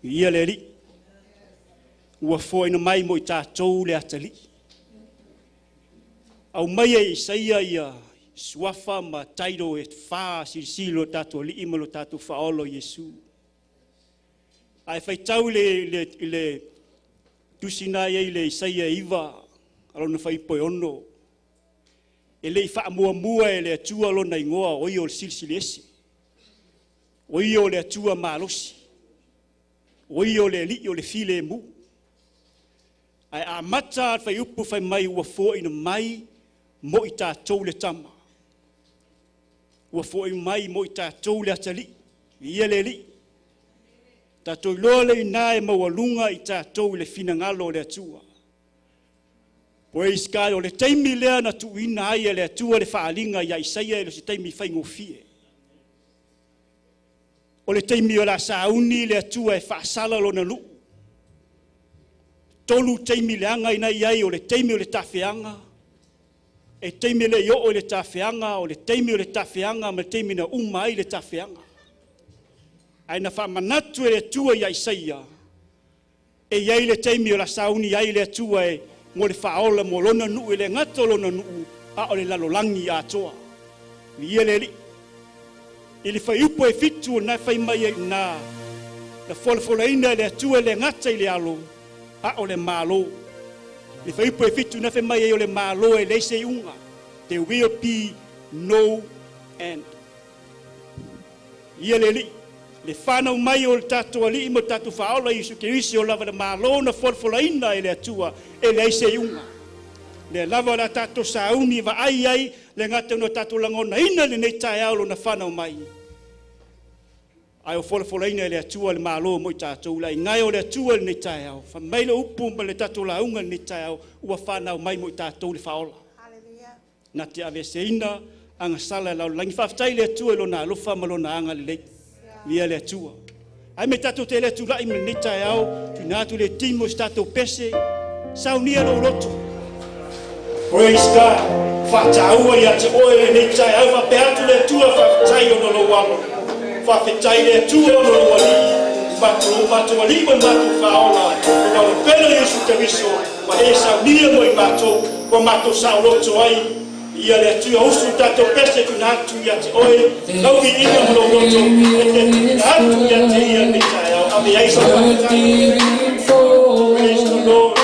Ia le li. Ua whoina mai mo i tātou le atali. Au mai e Isaia ia suafa ma tairo e wha silo tātou li ima lo tātou whaolo Yesu. Ai whai tau le tusina e le Isaia iwa alona whai poe ono. E le i wha mua e le atua lo na ingoa oi o le silsili ese. Oi o le atua malosi. Oi o le li o le file mu. Ai a mata whai upu whai mai ua fo ina mai mo i tātou le tama. Ua fo ina mai mo i tātou le atali. Ia le li. Tātou loa le ina e mawalunga i tātou le finangalo le atua. Praise God, o le taimi lea na tu ina ai le atua le whaalinga ia Isaia e lo si taimi whaingofie. O le taimi o la sauni le atua e whaasala lo na lu. Tolu taimi leanga ina iai o le taimi o le tawhianga. E taimi le yo o le tawhianga, o le taimi o le tawhianga, ma le taimi na umai le tawhianga. Ai na whamanatu e le atua ia Isaia. E iai le taimi o la sauni iai le atua e mo le whaola mo lona nuu e le ngato lona nuu a o le lalolangi a toa. Ia le li. I le whai upo e fitu na whai mai e na wholafoleina le atua le ngata i le alo a o le malo. Le whai upo e fitu na whai mai e o le malo e leise i unga. There will be no end. Ia le li. Le whanau mai o le tātou ali i mo tātou whaola i Isu o lava le malo na wholafoleina e le atua e leise i unga. Le lava la tātou sauni wa ai le ngata no tātou langona ina le nei tae aulo na whanau mai. Ai o wholafoleina le atua le malo mo i tātou la i ngai o le atua le nei tae au. Wha maila upu ma le tātou launga le nei tae au ua whanau mai mo i tātou le whaola. Na te ave se ina anga sala lau langi whaftai le atua lo na alofa ma lo na anga le lei. Lia le atua. Ai me tātou te le atua lai me nei tae au tu nātu le timo si tātou pese saunia lo roto. Praise God. Whataua ia te oe le nei tae au whapeatu le atua whaftai o no lo walo. Whafetai le atua o no lo wali. Matu wali mo matu whaola. Wa le pena Yesu te wiso. Wa e saunia mo i matu. Wa matu sao roto ai. Ia le atua usu tātou pese tu nātu ia te oe. Lauki ina mo lo roto. E te nātu ia te ia nei tae au. Ame aisa whafetai. Praise the Lord.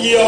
Ia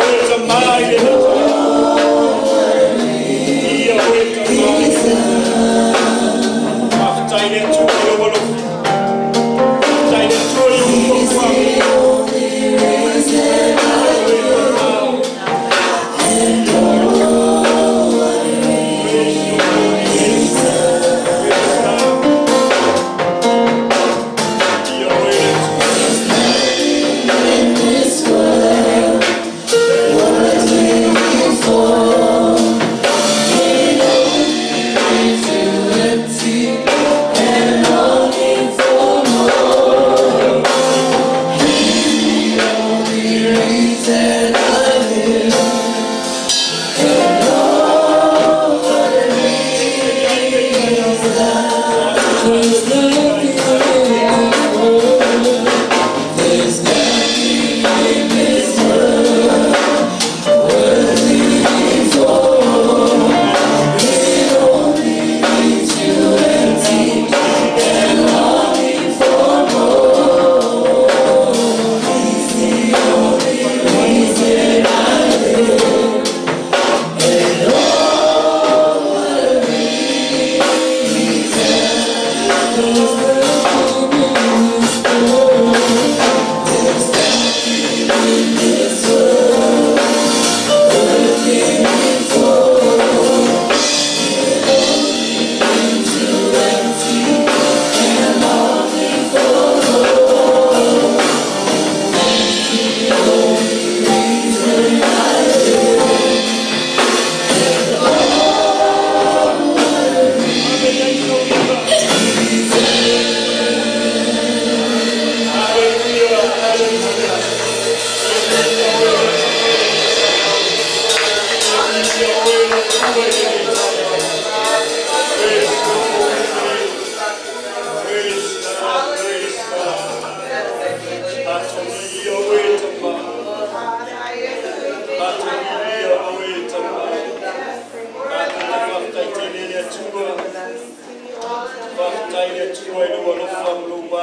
tua e lua lofa lo wa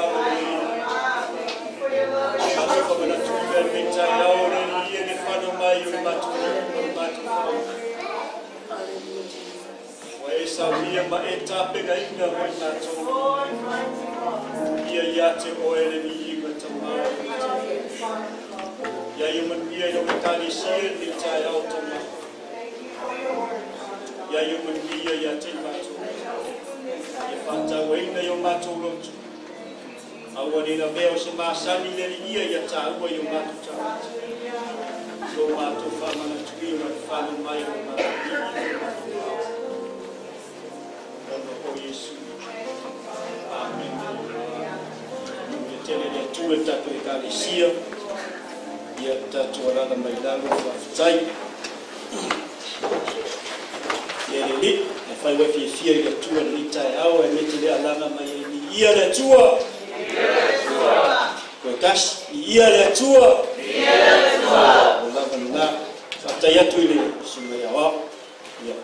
atu whamana tuia me tai au re ia ne whanu mai o matu wa e saunia ma e tāpega inga mai tātou ia te oele ni inga tamau ia i manuia i o metani sia ni tai au tamau ia i manuia ia te matu ia whātau eina i o matu lotu aua nina mea o se māsani neri ia tāua i o matu tāmata so matu whamana tui o whanu mai o matu ono o Yesu Amen ia tele rea tue tatu e kālesia ia tatu arana mai lalo whawhitai ia le e whai wefi e fia ia tua ni tai au e mete lea lana mai e ni ia le tua koe kasi ia le tua o lava nuna whatai atu i le sumai awa ia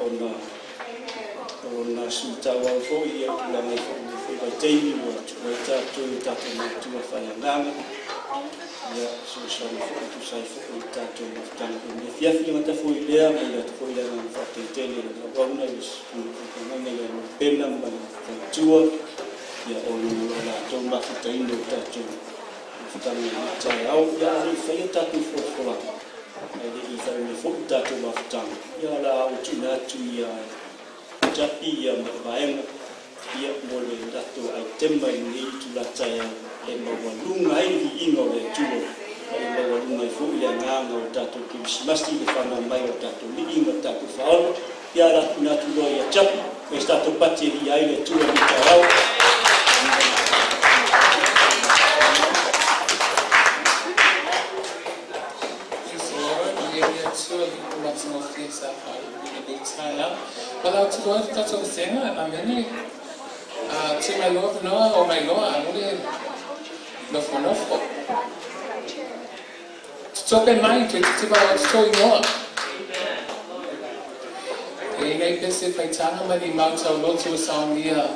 ona sutau au fo ia tulanga i fo vai teimi o tatu matua whaianganga ia susai fo sai fo tatu maftanga ni fiafi mata fo idea mo ia fo idea na whateitele na wauna i nganga ia pena mai tua ia ona tau mafutaino tatu maftanga i tai au ia i whaia tatu fo la ele i whaia fo tatu maftanga ia la au tuna atu ia tapi ia mabaenga ia mole dato ai tema i ni tulata ia e mawalunga ai ni ingo le tuo ai mawalunga i fu ia nganga o dato Krismasi le fana mai o dato li ingo dato faolo ia la tuna tulo ia chapi e stato pati ia ai le tuo ni tarau Without to go to the singer, I'm in it. To my Lord, no, or my Lord, I'm really no for no for. Stop in mind to about showing more. Like this, if I tell how many months I'll go to a sound here,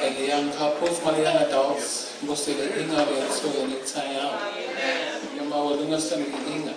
and the young couples, my young adults, most of the Inga, they're so in the time out. Your mother will do us some Inga.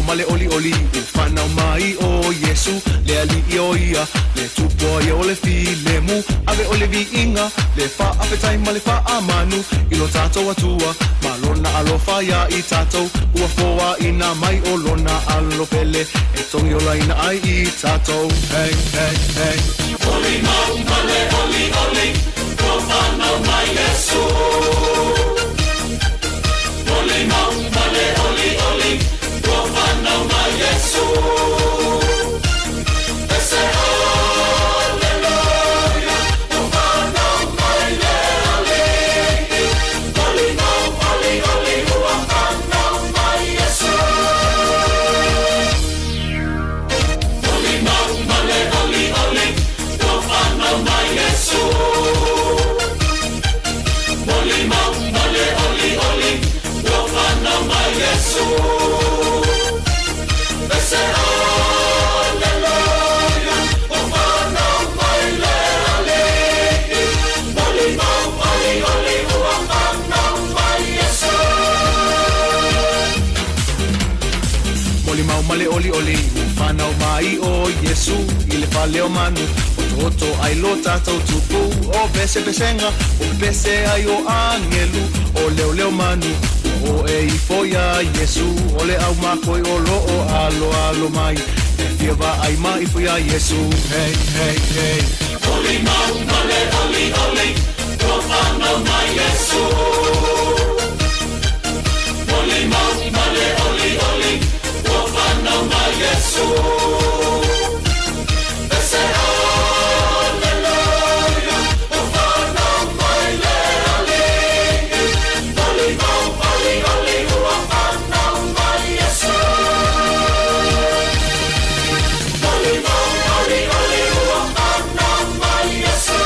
Male oli oli whanau mai o Yesu le ali i o ia le tupo ia o le filemu ave o le vi inga le wha apetai ma le wha amanu i lo tātou atua ma lona alofa ia i tātou ua foa ina mai o lona alopele e tongi o laina ai i tātou hey hey hey Oli mau male oli oli o whanau mai Yesu Oli mau male oli oli Profano mai Yesu Ese Alleluia Profano mai Leali Oli mau oli oli Profano mai Yesu Oli mau male oli oli Profano mai Yesu Oli mau male oli oli Profano mai Yesu Male oli oli whanau mai o Yesu I le whaleo manu o toto ai lo tātou tupu o pese pesenga o pese ai o angelu o leo leo manu o e I foia Yesu o le au makoi o lo o alo alo mai e fiava ai mai foia Yesu hey hey hey Oli mau male oli oli o whanau mai Yesu Oli mau male oli oli Profano mai Yesu Ese Alleluia Profano mai Leali Oli mau oli oli Profano mai Yesu Oli mau oli oli Profano mai Yesu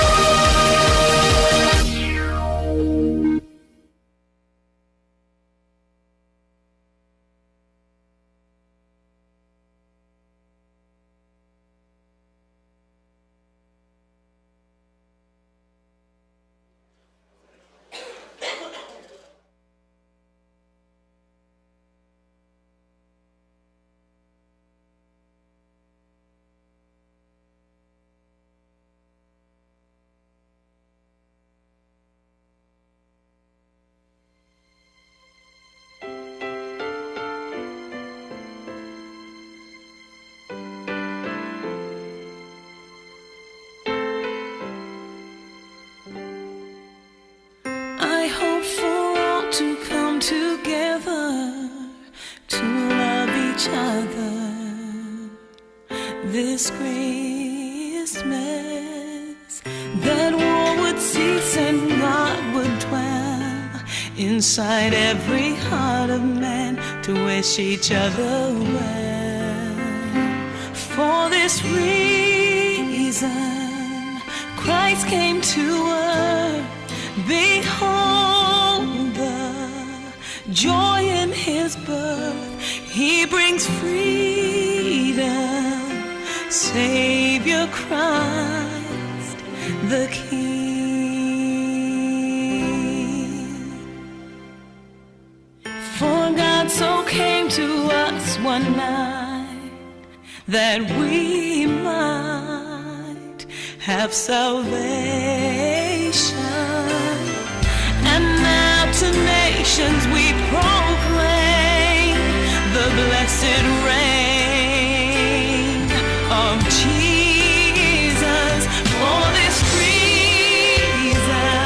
This Christmas, that war would cease and God would dwell inside every heart of man to wish each other well. For this reason, Christ came to earth. Behold the joy in his birth. He brings freedom. Savior Christ, the King. For God so came to us one night that we might have salvation. And now to nations we proclaim the blessed reign of Jesus. For this reason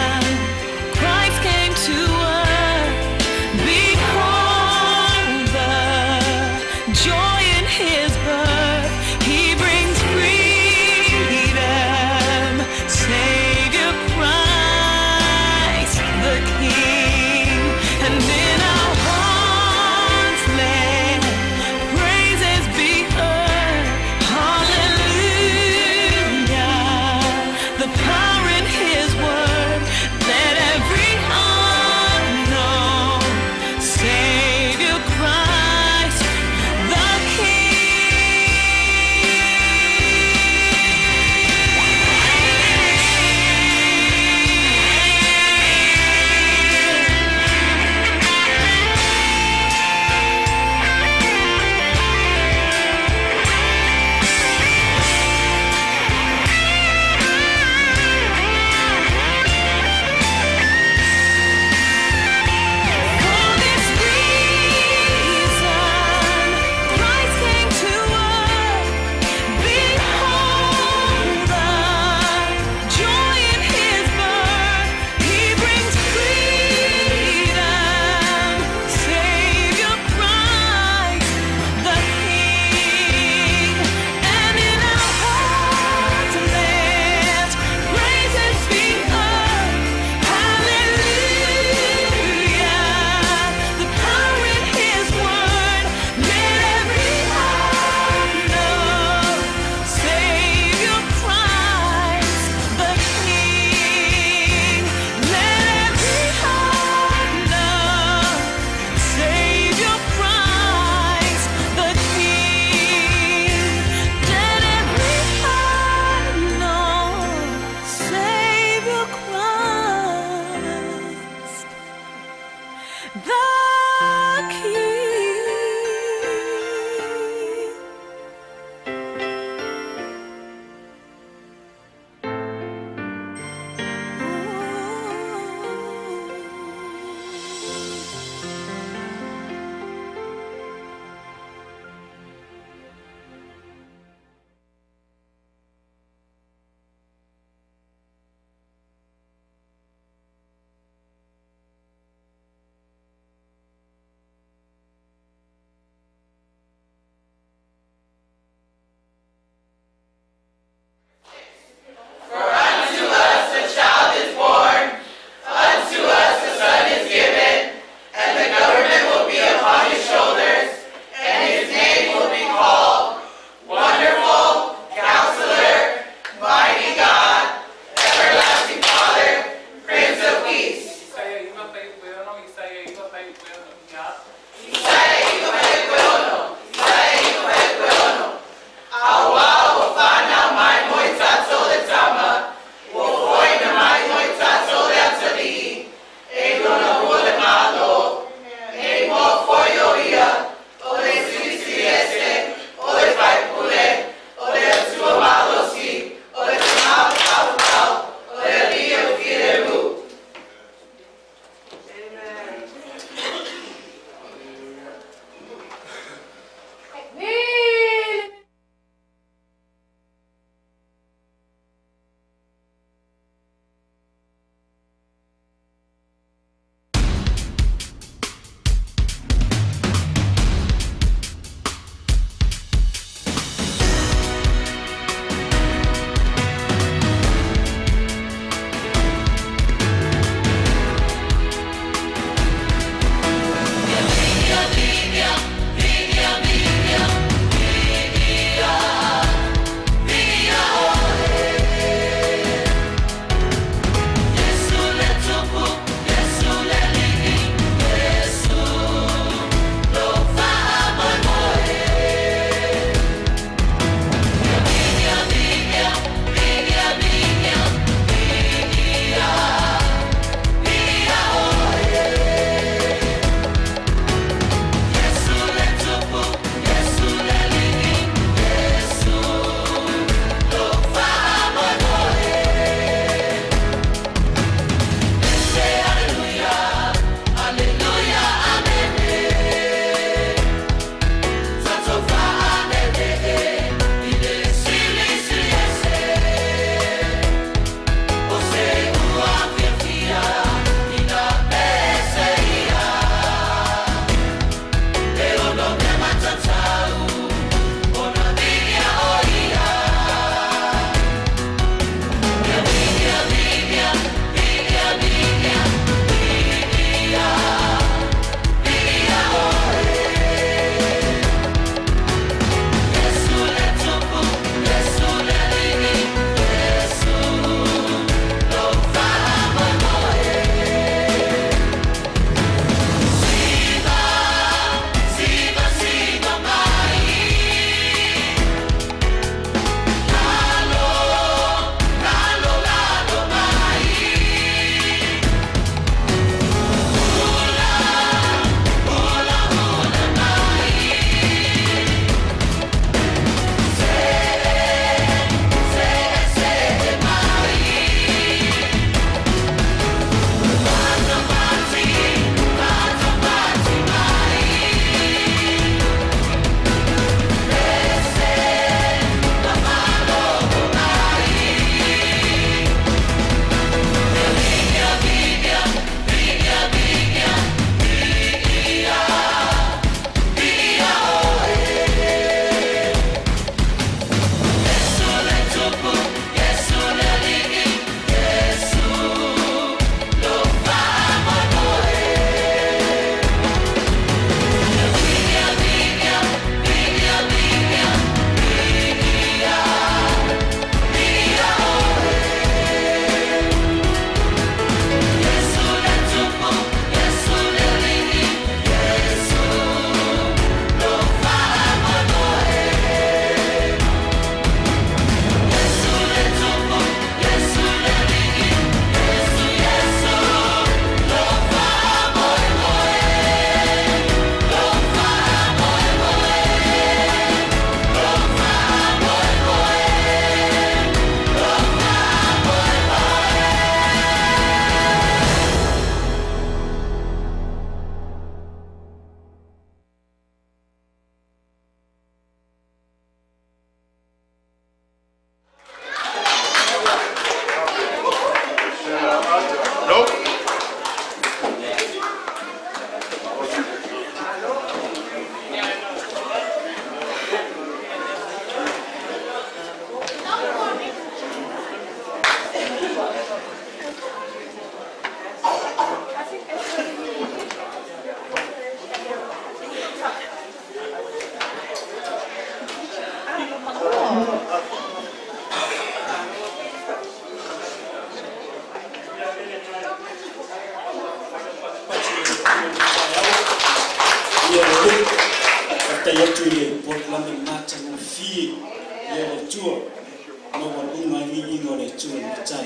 vi ingo le tu le tai.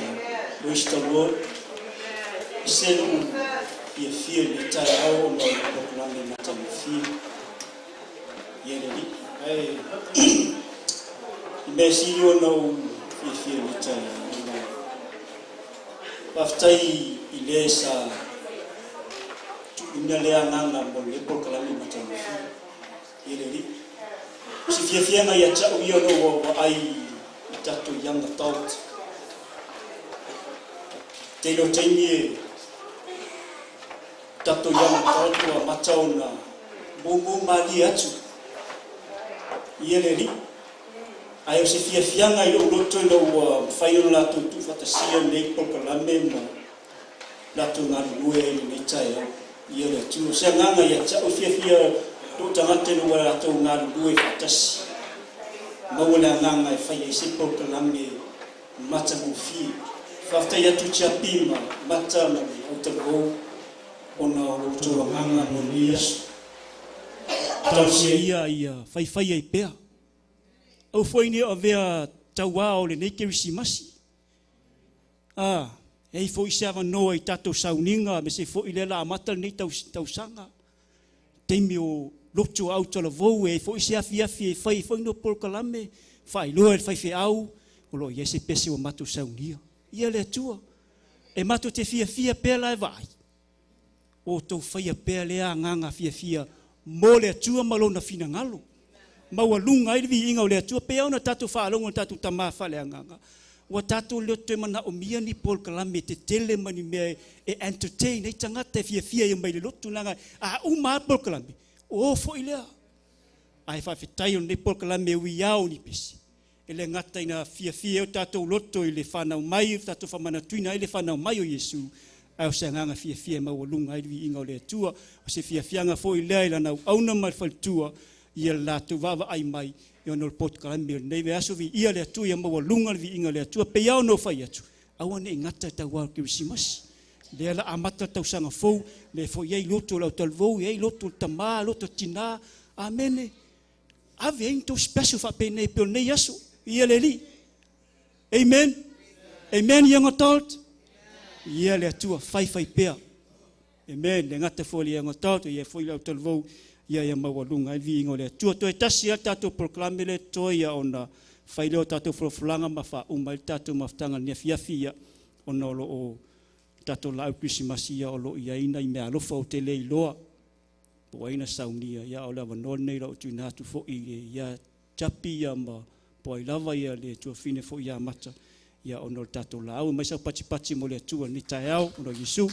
Praise the Lord. Selu ye fie le tai au no proclaim mata le fie. Ye le ai Messi yo no ye fie le tai. Paftai ilesa ina le ananga mo le proclaim mata le fie. Ye le si fie na ya cha yo no wa ai tatu yang thought te lo tini tatu yang thought wa machauna bungu mali atu yeleli ayo si fia nga ilo loto lo final la tu fantasia nei proclame mo la tu na lue ni chaya yele tu se nga ya cha fia tu tangate lo la tu na lue fantasia mawala nganga fai si proclame mata mufi fafta ya tu chapima mata na utabo ona roto nganga no Yesu tau ia fai ai pea au foi ni avea tawao le nei kirisimasi ei foi sava no ai tato sauninga me se foi le la mata nei tau sanga temio lotu au tala vou e foi se afia fai no proclame fai lo fai au lo ia se pese o matu saunia ia le tua e matu te fia pela vai o to fai pele nganga fia mo le tua malona fina ngalo mau lunga i vi inga le tua pe ona tatu fa longo tatu tama fa le nganga wa tatu le te mana o mia ni proclame te tele mani me e entertain e tangata fia e mai le lotu langa a uma proclame o foi lea ai fa fitai o ne proclame wi au ni pisi ele ngata ina fia o tatou loto i le whanau mai tatou whamana tuina i le whanau mai o Yesu au se nganga fia mau lunga i vi inga o le atua o se fianga foi lea i lana auna mai whaltua i la tu vava ai mai i ono le proclame nei ve aso vi ia le atua i mau lunga vi inga le atua pe iau no fai atu au ane ngata tau wau kirisimas le ala amata tau sanga fou le fo iei loto lau talvou iei loto tama loto tina amene ave into special fa pe nei pe nei aso ia le li amen young adult ia le atua fai pea amen le ngata fo le young adult ia fo lau talvou ia mawalunga i vi ingo le atua to etasi tato proclame le to ia ona fai leo tato flanga ma fa uma tato maftanga ni fia ona lo o tato lau Krismasia o lo ia ina i mea alofa o te lei loa po aina saunia ia o lava non nei lau tu natu fo i ia chapi ia ma po ai lava ia le tua fine fo ia mata ia ono tato lau mai sa pachi mo le tua ni tai au ono Yesu.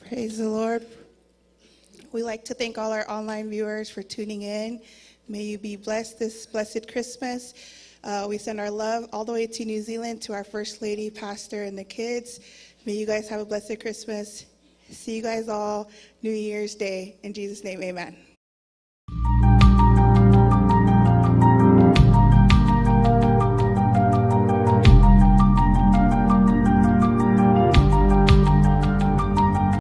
Praise the Lord. We'd like to thank all our online viewers for tuning in. May you be blessed this blessed Christmas. We send our love all the way to New Zealand to our First Lady, Pastor, and the kids. May you guys have a blessed Christmas. See you guys all New Year's Day. In Jesus' name, amen.